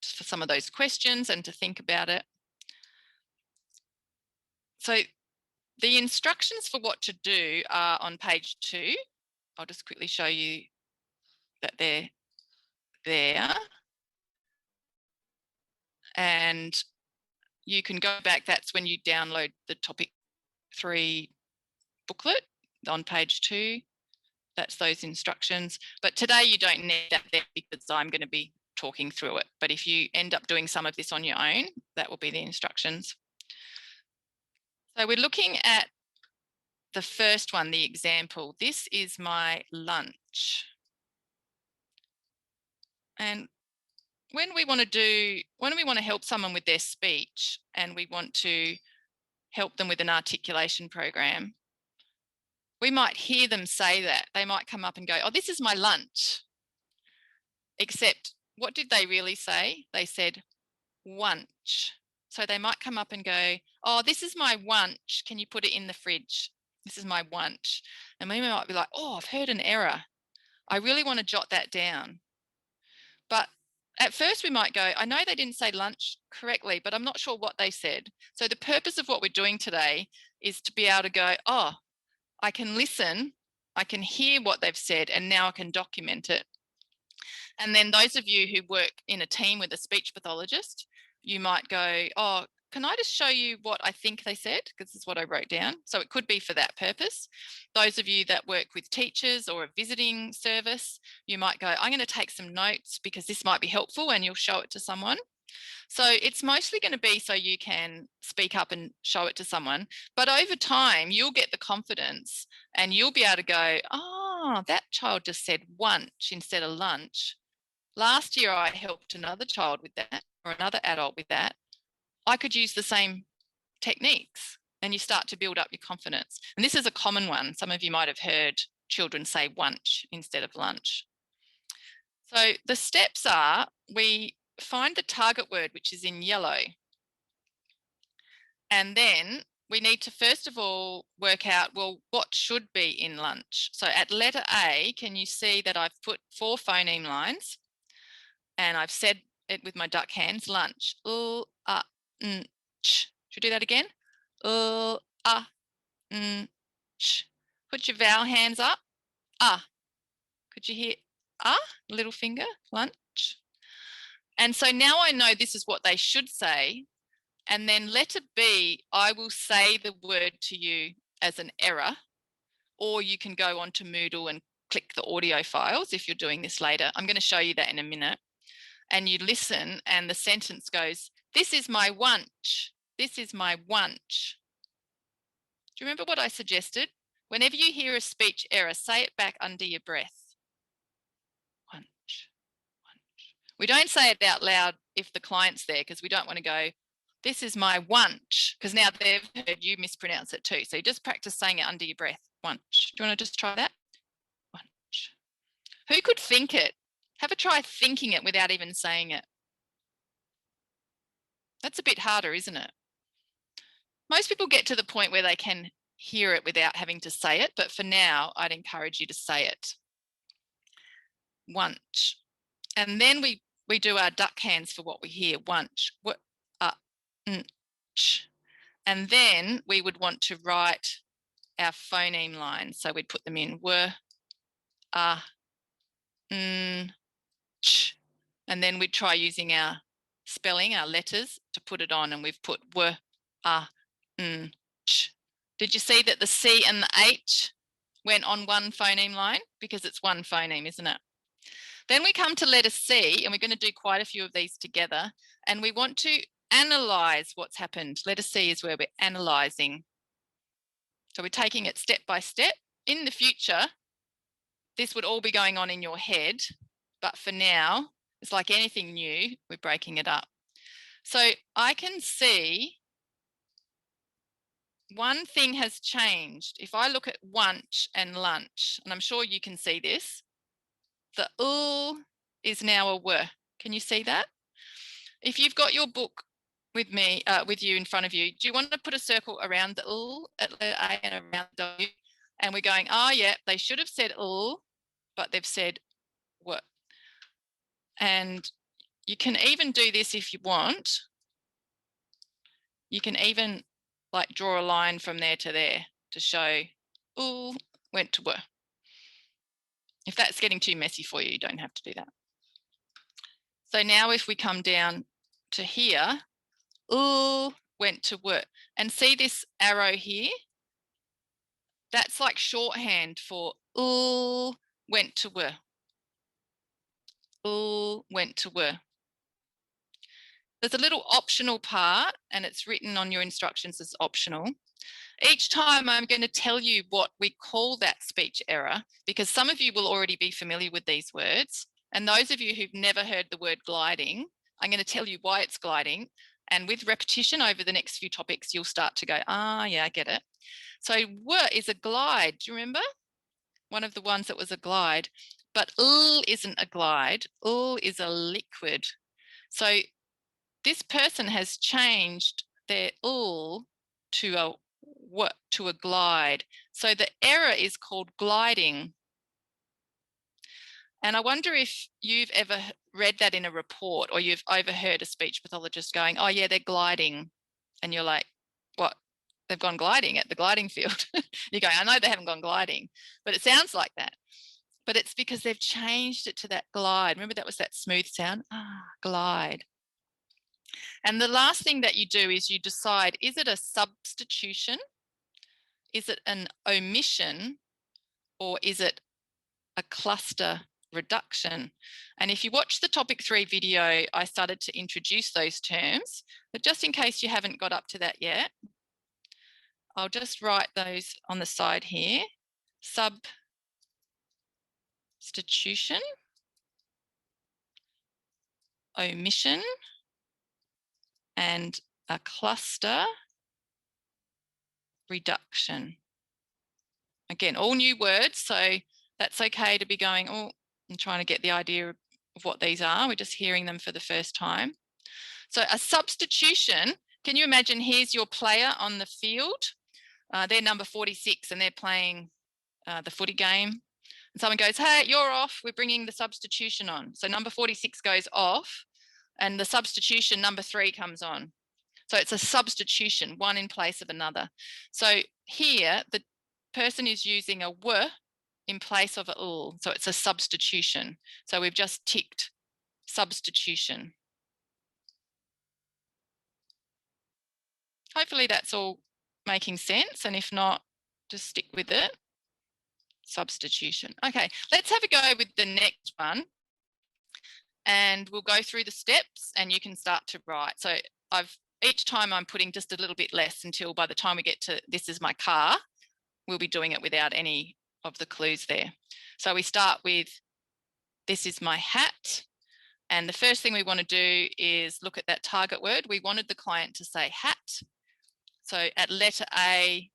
for some of those questions and to think about it. So the instructions for what to do are on page 2. I'll just quickly show you that they're there. And you can go back, that's when you download the topic 3 booklet on page 2. That's those instructions. But today you don't need that there because I'm going to be talking through it. But if you end up doing some of this on your own, that will be the instructions. So we're looking at the first one, the example. This is my lunch. And when we want to help someone with their speech and we want to help them with an articulation program, we might hear them say that. They might come up and go, oh, this is my lunch. Except what did they really say? They said wunch. So they might come up and go, oh, this is my wunch. Can you put it in the fridge? This is my wunch. And we might be like, oh, I've heard an error. I really want to jot that down. But at first we might go, I know they didn't say lunch correctly, but I'm not sure what they said. So the purpose of what we're doing today is to be able to go, oh, I can listen, I can hear what they've said, and now I can document it. And then those of you who work in a team with a speech pathologist, you might go, oh, can I just show you what I think they said? Because this is what I wrote down. So it could be for that purpose. Those of you that work with teachers or a visiting service, you might go, I'm going to take some notes because this might be helpful, and you'll show it to someone. So it's mostly going to be so you can speak up and show it to someone. But over time, you'll get the confidence and you'll be able to go, oh, that child just said wunch instead of lunch. Last year, I helped another child with that, or another adult with that. I could use the same techniques, and you start to build up your confidence. And this is a common one. Some of you might have heard children say wunch instead of lunch. So the steps are, we find the target word, which is in yellow. And then we need to first of all work out, well, what should be in lunch? So at letter A, can you see that I've put 4 phoneme lines, and I've said it with my duck hands, lunch. Should we do that again? Put your vowel hands up. Could you hear little finger, lunch? And so now I know this is what they should say. And then letter B, I will say the word to you as an error, or you can go onto Moodle and click the audio files if you're doing this later. I'm going to show you that in a minute. And you listen and the sentence goes, this is my wunch. This is my wunch. Do you remember what I suggested? Whenever you hear a speech error, say it back under your breath. Wunch, wunch. We don't say it out loud if the client's there because we don't want to go, this is my wunch, because now they've heard you mispronounce it too. So you just practice saying it under your breath. Wunch. Do you want to just try that? Wunch. Who could think it? Have a try thinking it without even saying it. That's a bit harder, isn't it? Most people get to the point where they can hear it without having to say it, but for now, I'd encourage you to say it. Wunch. And then we do our duck hands for what we hear. Wunch. Nch. And then we would want to write our phoneme lines. So we'd put them in w, ch. And then we'd try using our spelling, our letters, to put it on. And we've put w, ch. Did you see that the C and the H went on one phoneme line? Because it's one phoneme, isn't it? Then we come to letter C, and we're going to do quite a few of these together. And we want to analyze what's happened. Letter C is where we're analyzing. So we're taking it step by step. In the future, this would all be going on in your head. But for now, it's like anything new, we're breaking it up. So I can see one thing has changed. If I look at wunch and lunch, and I'm sure you can see this, the ul is now a w. Can you see that? If you've got your book with me, with you in front of you, do you want to put a circle around the ul at letter A and around W? And we're going, oh yeah, they should have said ul, but they've said w. And you can even do this if you want. You can even like draw a line from there to there to show ul went to w. If that's getting too messy for you, you don't have to do that. So now if we come down to here, ul went to w. And see this arrow here? That's like shorthand for ul went to w. Ul went to w. There's a little optional part, and it's written on your instructions as optional. Each time I'm going to tell you what we call that speech error, because some of you will already be familiar with these words. And those of you who've never heard the word gliding, I'm going to tell you why it's gliding. And with repetition over the next few topics, you'll start to go, ah, yeah, I get it. So w is a glide. Do you remember? One of the ones that was a glide. But ul isn't a glide. Ul is a liquid. So this person has changed their ul to a glide. So the error is called gliding. And I wonder if you've ever read that in a report, or you've overheard a speech pathologist going, oh yeah, they're gliding. And you're like, what? They've gone gliding at the gliding field. You're going, I know they haven't gone gliding, but it sounds like that. But it's because they've changed it to that glide. Remember that was that smooth sound? Ah, glide. And the last thing that you do is you decide, is it a substitution? Is it an omission? Or is it a cluster reduction? And if you watch the topic 3 video, I started to introduce those terms, but just in case you haven't got up to that yet, I'll just write those on the side here. Substitution, omission, and a cluster reduction. Again, all new words, so that's okay to be going, oh, I'm trying to get the idea of what these are. We're just hearing them for the first time. So a substitution, can you imagine here's your player on the field? They're number 46 and they're playing the footy game. And someone goes, hey, you're off. We're bringing the substitution on. So number 46 goes off and the substitution number 3 comes on. So it's a substitution, one in place of another. So here, the person is using a w in place of a ul. So it's a substitution. So we've just ticked substitution. Hopefully that's all making sense. And if not, just stick with it. Substitution. Okay, let's have a go with the next one. And we'll go through the steps and you can start to write. So each time I'm putting just a little bit less until by the time we get to this is my car, we'll be doing it without any of the clues there. So we start with this is my hat. And the first thing we want to do is look at that target word. We wanted the client to say hat. So at letter A,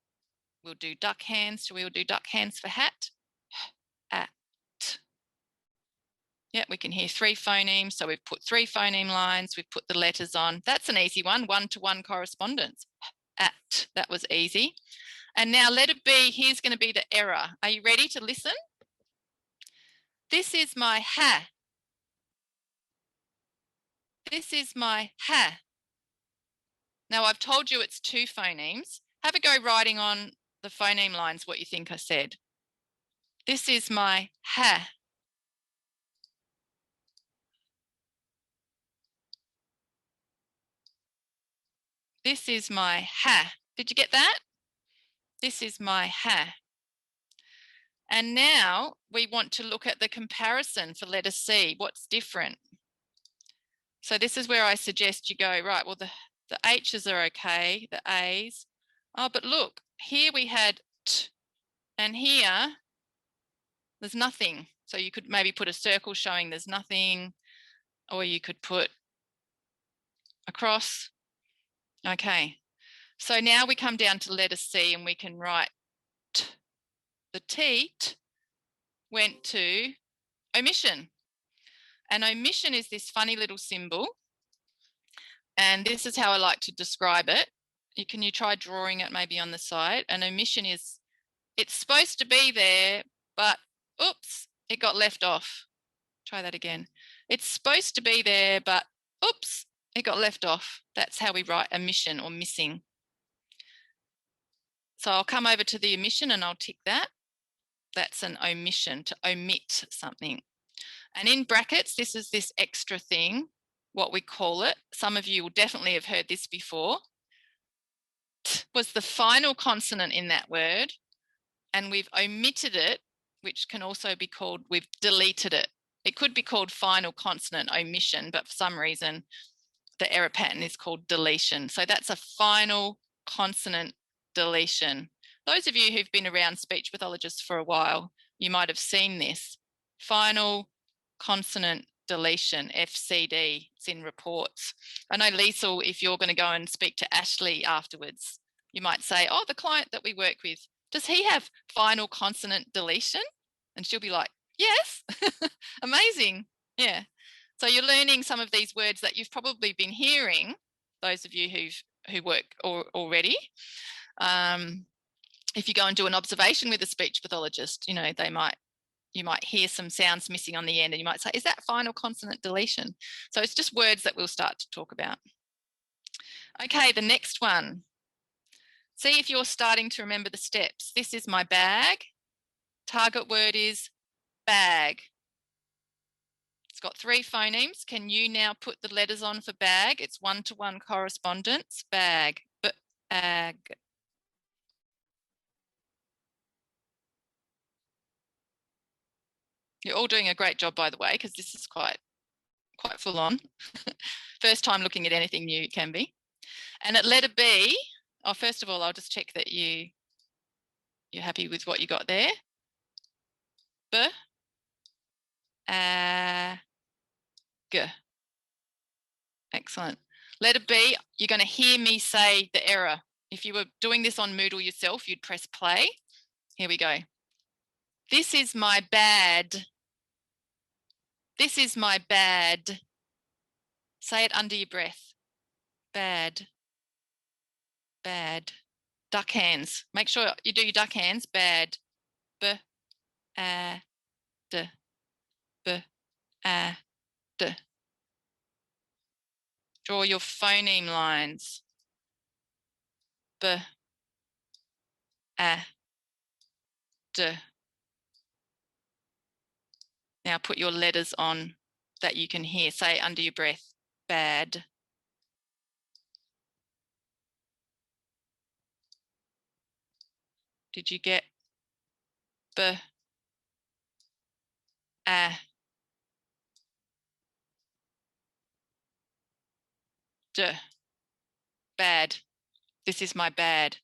we'll do duck hands. So we'll do duck hands for hat. At. Yeah, we can hear 3 phonemes. So we've put 3 phoneme lines. We've put the letters on. That's an easy one, one-to-one correspondence. At, that was easy. And now letter B, here's going to be the error. Are you ready to listen? This is my ha. This is my ha. Now I've told you it's 2 phonemes. Have a go writing on the phoneme lines what you think I said. This is my ha. This is my ha. Did you get that? This is my ha. And now we want to look at the comparison for letter C. What's different? So this is where I suggest you go, right, well, the H's are okay, the A's. Oh, but look, here we had t, and here there's nothing. So you could maybe put a circle showing there's nothing, or you could put a cross. Okay, so now we come down to letter C and we can write t. The T went to omission. And omission is this funny little symbol. And this is how I like to describe it. Can you try drawing it maybe on the side? An omission is, it's supposed to be there, but oops, it got left off. Try that again. It's supposed to be there, but oops, it got left off. That's how we write omission or missing. So I'll come over to the omission and I'll tick that. That's an omission, to omit something. And in brackets, this is this extra thing, what we call it. Some of you will definitely have heard this before. T was the final consonant in that word, and we've omitted it, which can also be called, we've deleted it. It could be called final consonant omission, but for some reason, the error pattern is called deletion. So that's a final consonant deletion. Those of you who've been around speech pathologists for a while, you might have seen this. Final consonant deletion, FCD, it's in reports. I know Liesl, if you're going to go and speak to Ashley afterwards, you might say, oh, the client that we work with, does he have final consonant deletion? And she'll be like, yes, amazing. Yeah. So you're learning some of these words that you've probably been hearing, those of you who work already. If you go and do an observation with a speech pathologist, you know, you might hear some sounds missing on the end and you might say, is that final consonant deletion? So it's just words that we'll start to talk about. Okay, the next one. See if you're starting to remember the steps. This is my bag. Target word is bag. It's got 3 phonemes. Can you now put the letters on for bag? It's one-to-one correspondence, bag, bag. You're all doing a great job, by the way, because this is quite full on. First time looking at anything new, it can be. And at letter B, oh, first of all, I'll just check that you're happy with what you got there. B, A, G. Excellent. Letter B, you're going to hear me say the error. If you were doing this on Moodle yourself, you'd press play. Here we go. This is my bad. This is my bad. Say it under your breath. Bad. Bad. Duck hands. Make sure you do your duck hands. Bad. B, A, D. B, A, D. Draw your phoneme lines. B, A, D. Now put your letters on that you can hear. Say under your breath, bad. Did you get b, a, d? Bad. This is my bad.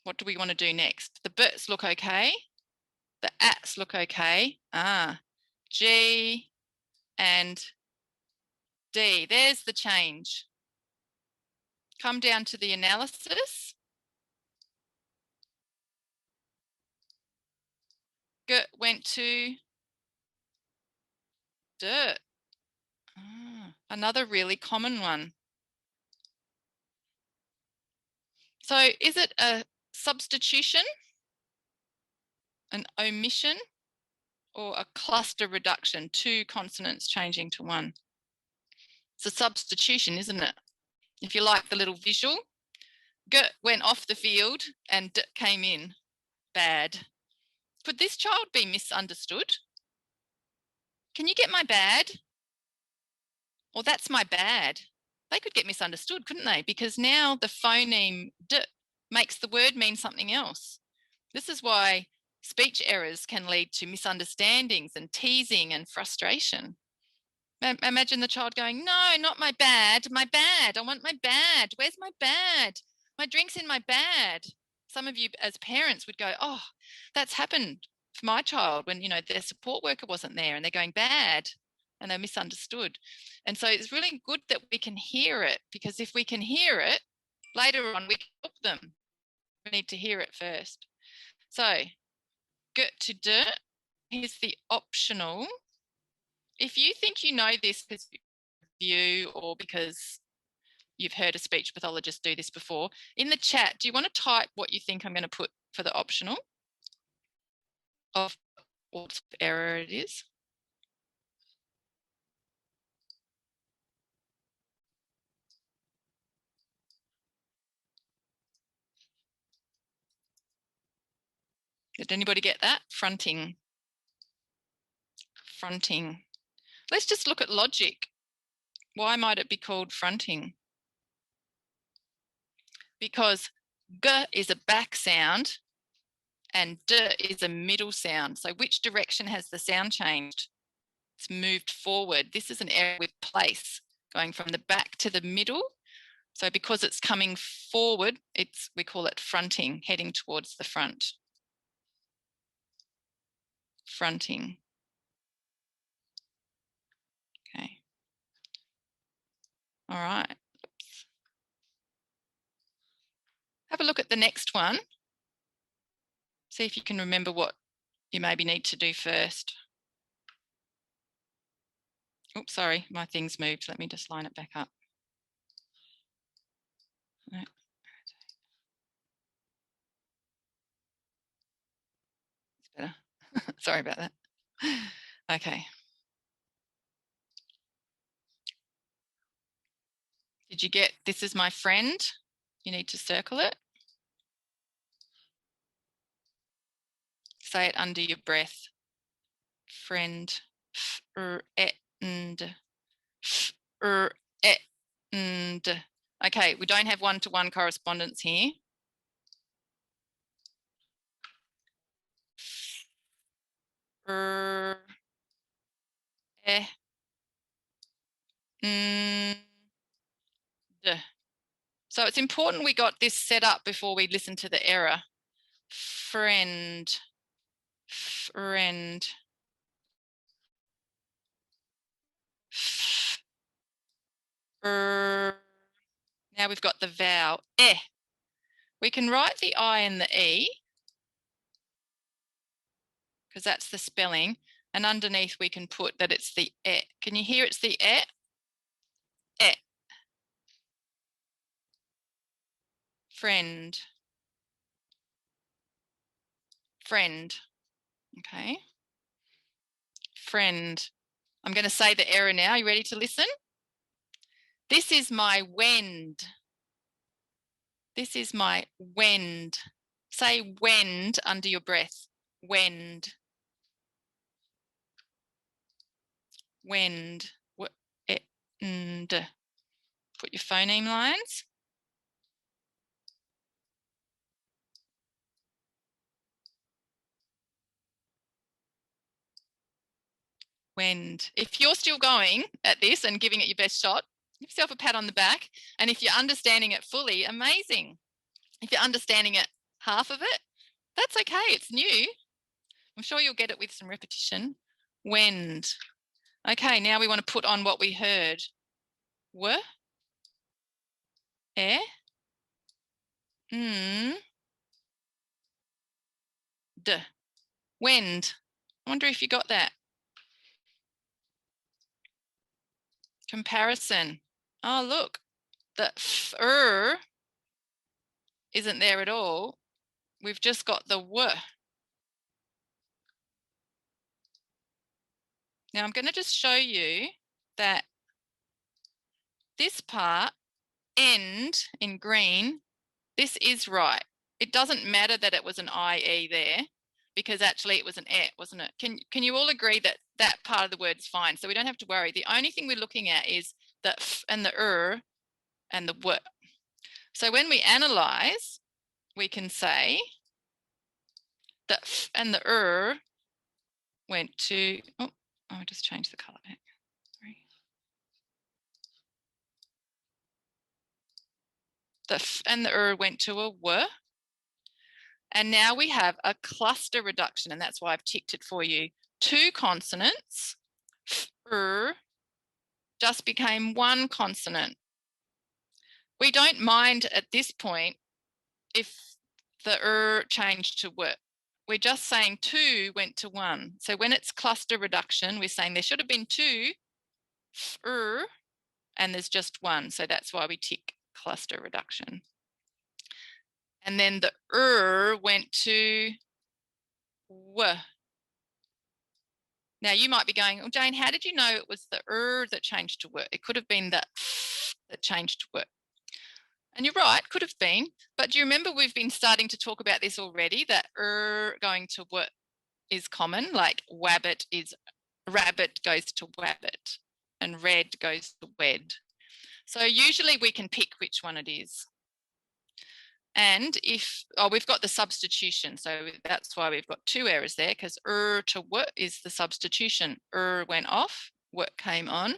What do we want to do next? The bits look okay. The ats look okay. G and D. There's the change. Come down to the analysis. G went to D. Another really common one. So is it a substitution, an omission, or a cluster reduction? 2 consonants changing to 1. It's a substitution, isn't it? If you like the little visual, G went off the field and D came in. Bad. Could this child be misunderstood? Can you get my bad? Or that's my bad. They could get misunderstood, couldn't they? Because now the phoneme D makes the word mean something else. This is why speech errors can lead to misunderstandings and teasing and frustration. Imagine the child going, no, not my bad, my bad. I want my bad. Where's my bad? My drink's in my bad. Some of you as parents would go, oh, that's happened for my child when, you know, their support worker wasn't there and they're going bad and they're misunderstood. And so it's really good that we can hear it, because if we can hear it, later on we can help them. We need to hear it first. So get to D. Here's the optional. If you think you know this because you or because you've heard a speech pathologist do this before, in the chat, do you want to type what you think I'm going to put for the optional of what error it is? Did anybody get that? Fronting. Fronting. Let's just look at logic. Why might it be called fronting? Because G is a back sound and D is a middle sound. So which direction has the sound changed? It's moved forward. This is an error with place, going from the back to the middle. So because it's coming forward, we call it fronting, heading towards the front. Fronting. Okay. All right. Have a look at the next one. See if you can remember what you maybe need to do first. Oops, sorry, my thing's moved. Let me just line it back up. Right. It's better. Sorry about that. Okay. Did you get this is my friend? You need to circle it. Say it under your breath. Friend. And. Okay, we don't have one-to-one correspondence here. So it's important we got this set up before we listen to the error. Friend. Friend. Now we've got the vowel, We can write the I and the E, because that's the spelling, and underneath we can put that it's the E. Can you hear it's the E? E. Friend. Friend. Okay. Friend. I'm going to say the error now. You ready to listen? This is my wend. This is my wend. Say wend under your breath. Wend. Wend. And put your phoneme lines. Wend. If you're still going at this and giving it your best shot, give yourself a pat on the back. And if you're understanding it fully, amazing. If you're understanding it half of it, that's okay. It's new. I'm sure you'll get it with some repetition. Wend. Okay, now we want to put on what we heard. Were. D. Wend. I wonder if you got that. Comparison. Oh, look, the isn't there at all. We've just got the w. Now I'm going to just show you that this part, end in green, this is right. It doesn't matter that it was an IE there, because actually it was an E, wasn't it? Can you all agree that that part of the word is fine? So we don't have to worry. The only thing we're looking at is the f and the and the w. So when we analyze, we can say the f and the went to, oh, I'll just change the color back. Sorry. The f and the went to a w. And now we have a cluster reduction, and that's why I've ticked it for you. Two consonants, f, just became one consonant. We don't mind at this point if the changed to w. We're just saying two went to one. So when it's cluster reduction, we're saying there should have been two, f, and there's just one. So that's why we tick cluster reduction. And then the went to w. Now you might be going, well, Jane, how did you know it was the that changed to w? It could have been the that changed to w. And you're right, could have been. But do you remember we've been starting to talk about this already, that going to w is common, like wabbit is rabbit goes to wabbit and red goes to wed. So usually we can pick which one it is. And if, we've got the substitution. So that's why we've got two errors there, because to w is the substitution. Went off, w came on.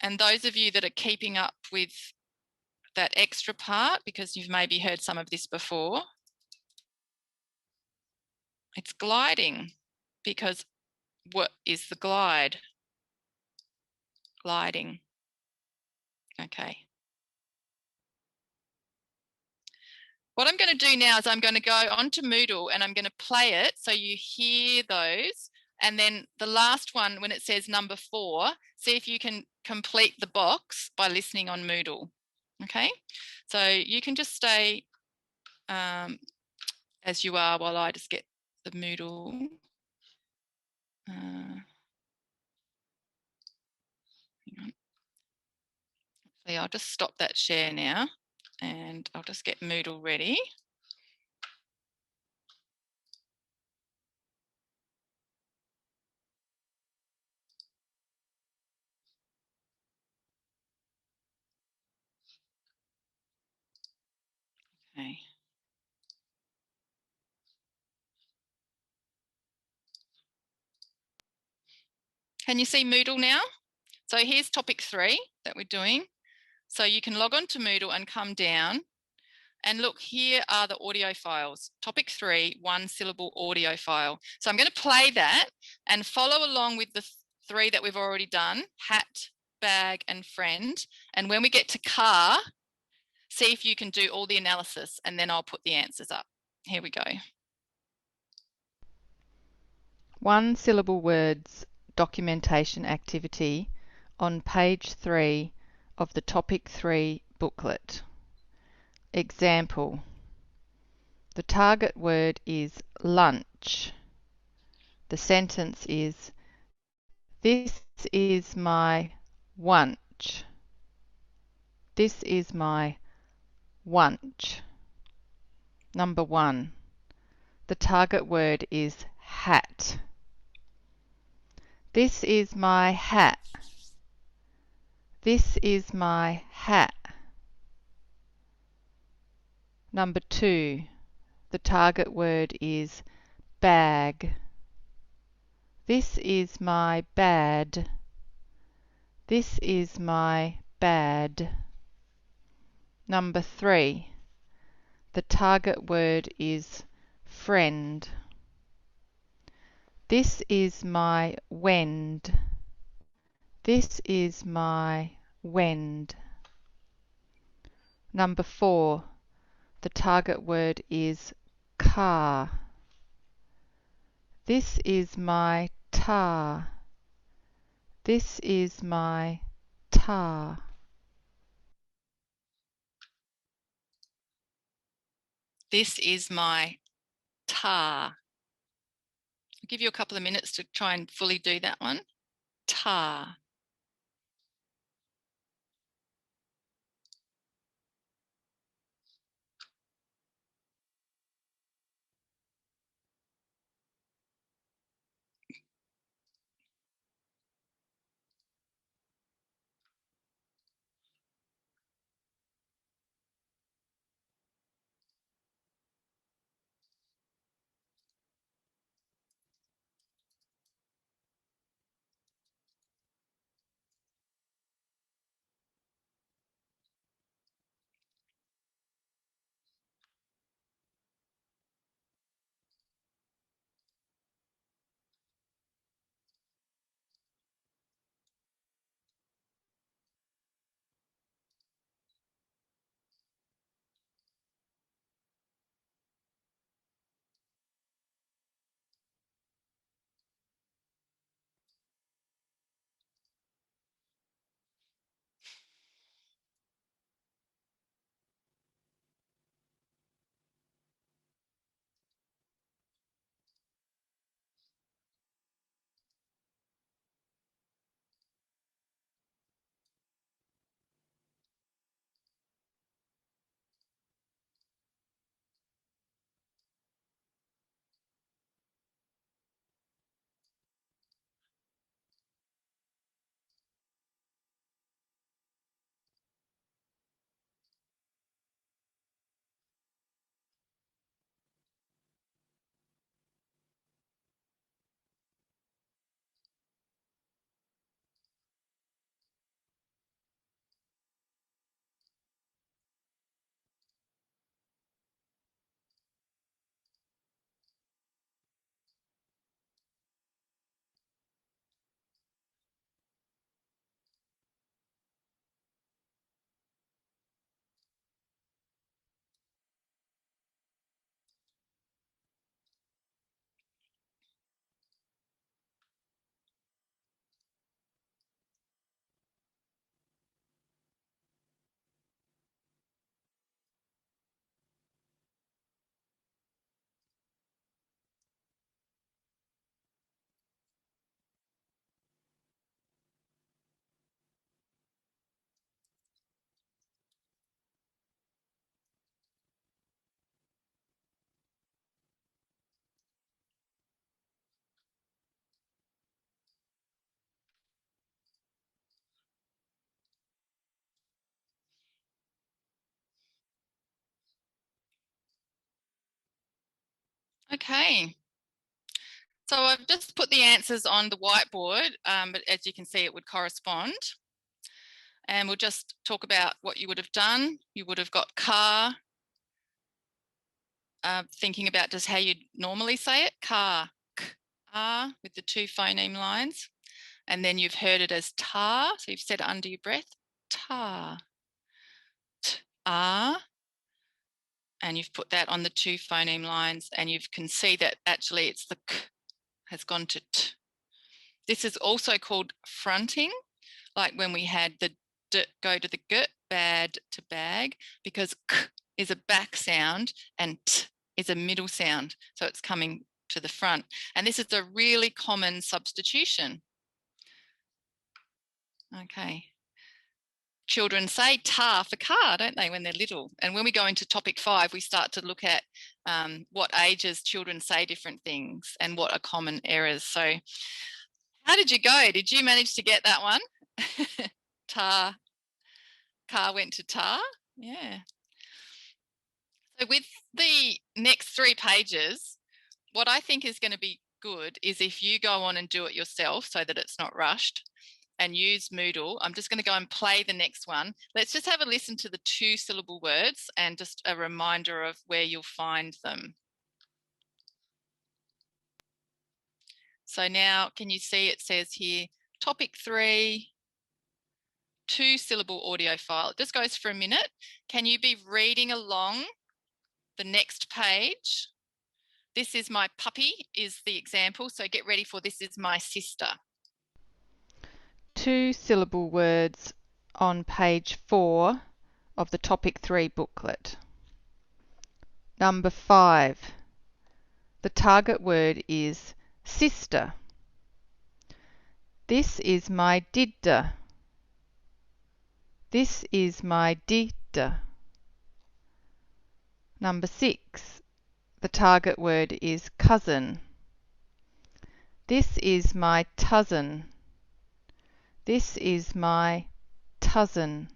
And those of you that are keeping up with that extra part, because you've maybe heard some of this before, it's gliding, because w is the glide. Gliding. Okay. What I'm going to do now is I'm going to go onto Moodle and I'm going to play it so you hear those. And then the last one, when it says number 4, see if you can complete the box by listening on Moodle. Okay, so you can just stay as you are while I just get the Moodle. Hang on. So I'll just stop that share now and I'll just get Moodle ready. Okay. Can you see Moodle now? So here's topic 3 that we're doing. So you can log on to Moodle and come down and look, here are the audio files. Topic 3, 1-syllable audio file. So I'm going to play that and follow along with the 3 that we've already done, hat, bag and friend. And when we get to car, see if you can do all the analysis and then I'll put the answers up. Here we go. 1-syllable words documentation activity on page 3 of the topic 3 booklet. Example. The target word is lunch. The sentence is, this is my wunch. This is my wunch. Number 1. The target word is hat. This is my hat. This is my hat. Number 2. The target word is bag. This is my bad. This is my bad. Number 3. The target word is friend. This is my wend. This is my wend. Number 4. The target word is car. This is my tar. This is my tar. This is my tar. I'll give you a couple of minutes to try and fully do that one. Tar. Okay. So I've just put the answers on the whiteboard, but as you can see, it would correspond. And we'll just talk about what you would have done. You would have got car, thinking about just how you'd normally say it, car, k-r, with the 2 phoneme lines. And then you've heard it as tar, so you've said it under your breath, tar, t-r, and you've put that on the 2 phoneme lines, and you can see that actually it's the k has gone to t. This is also called fronting, like when we had the d go to the g, bad to bag, because k is a back sound and t is a middle sound. So it's coming to the front. And this is a really common substitution. Okay. Children say tar for car, don't they, when they're little? And when we go into topic 5, we start to look at what ages children say different things and what are common errors. So how did you go? Did you manage to get that one? Tar, car went to tar? Yeah. So with the next 3 pages, what I think is going to be good is if you go on and do it yourself so that it's not rushed and use Moodle. I'm just going to go and play the next one. Let's just have a listen to the 2-syllable words and just a reminder of where you'll find them. So now, can you see it says here, topic 3, 2-syllable audio file. It just goes for a minute. Can you be reading along the next page? This is my puppy is the example. So get ready for this is my sister. 2-syllable words on page 4 of the topic 3 booklet. Number 5. The target word is sister. This is my didda. This is my didda. Number 6. The target word is cousin. This is my cousin. This is my cousin.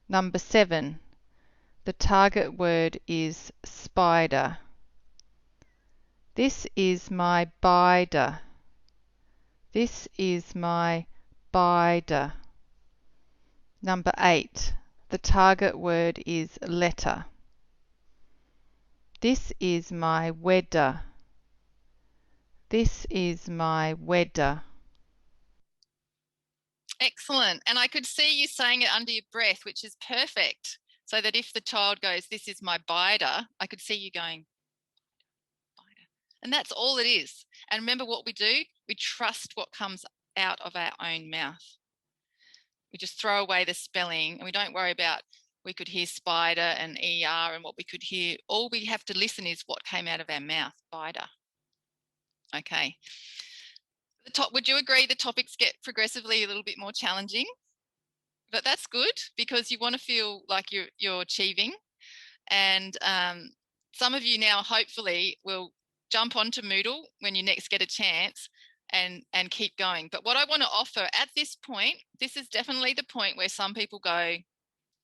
Number 7. The target word is spider. This is my bider. This is my bider. Number 8. The target word is letter. This is my wedder. This is my wedder. Excellent. And I could see you saying it under your breath, which is perfect. So that if the child goes, this is my bider, I could see you going, bider. And that's all it is. And remember what we do? We trust what comes out of our own mouth. We just throw away the spelling and we don't worry about, we could hear spider and ER and what we could hear. All we have to listen is what came out of our mouth, bider. Okay. Would you agree the topics get progressively a little bit more challenging? But that's good because you want to feel like you're achieving. And some of you now hopefully will jump onto Moodle when you next get a chance and keep going. But what I want to offer at this point, this is definitely the point where some people go,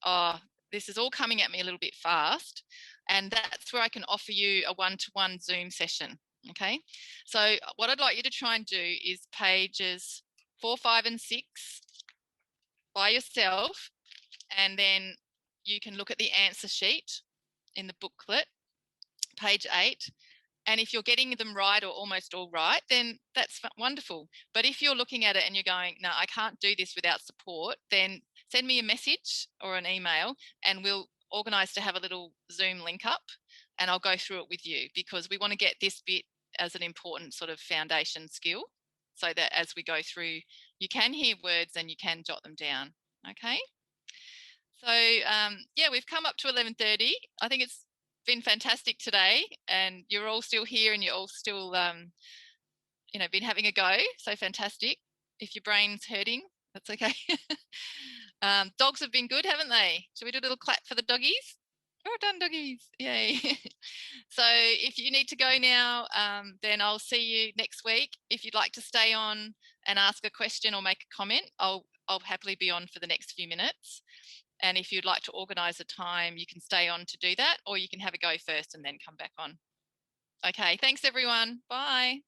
oh, this is all coming at me a little bit fast. And that's where I can offer you a one-to-one Zoom session. Okay, so what I'd like you to try and do is pages 4, 5, and 6 by yourself, and then you can look at the answer sheet in the booklet, page 8. And if you're getting them right or almost all right, then that's wonderful. But if you're looking at it and you're going, no, I can't do this without support, then send me a message or an email and we'll organise to have a little Zoom link up and I'll go through it with you because we want to get this bit as an important sort of foundation skill so that as we go through, you can hear words and you can jot them down. Okay. So yeah, we've come up to 11:30. I think it's been fantastic today and you're all still here and you're all still, been having a go. So fantastic. If your brain's hurting, that's okay. Dogs have been good, haven't they? Should we do a little clap for the doggies? Oh, done doggies. Yay. So if you need to go now, then I'll see you next week. If you'd like to stay on and ask a question or make a comment, I'll happily be on for the next few minutes. And if you'd like to organise a time, you can stay on to do that, or you can have a go first and then come back on. Okay, thanks everyone. Bye.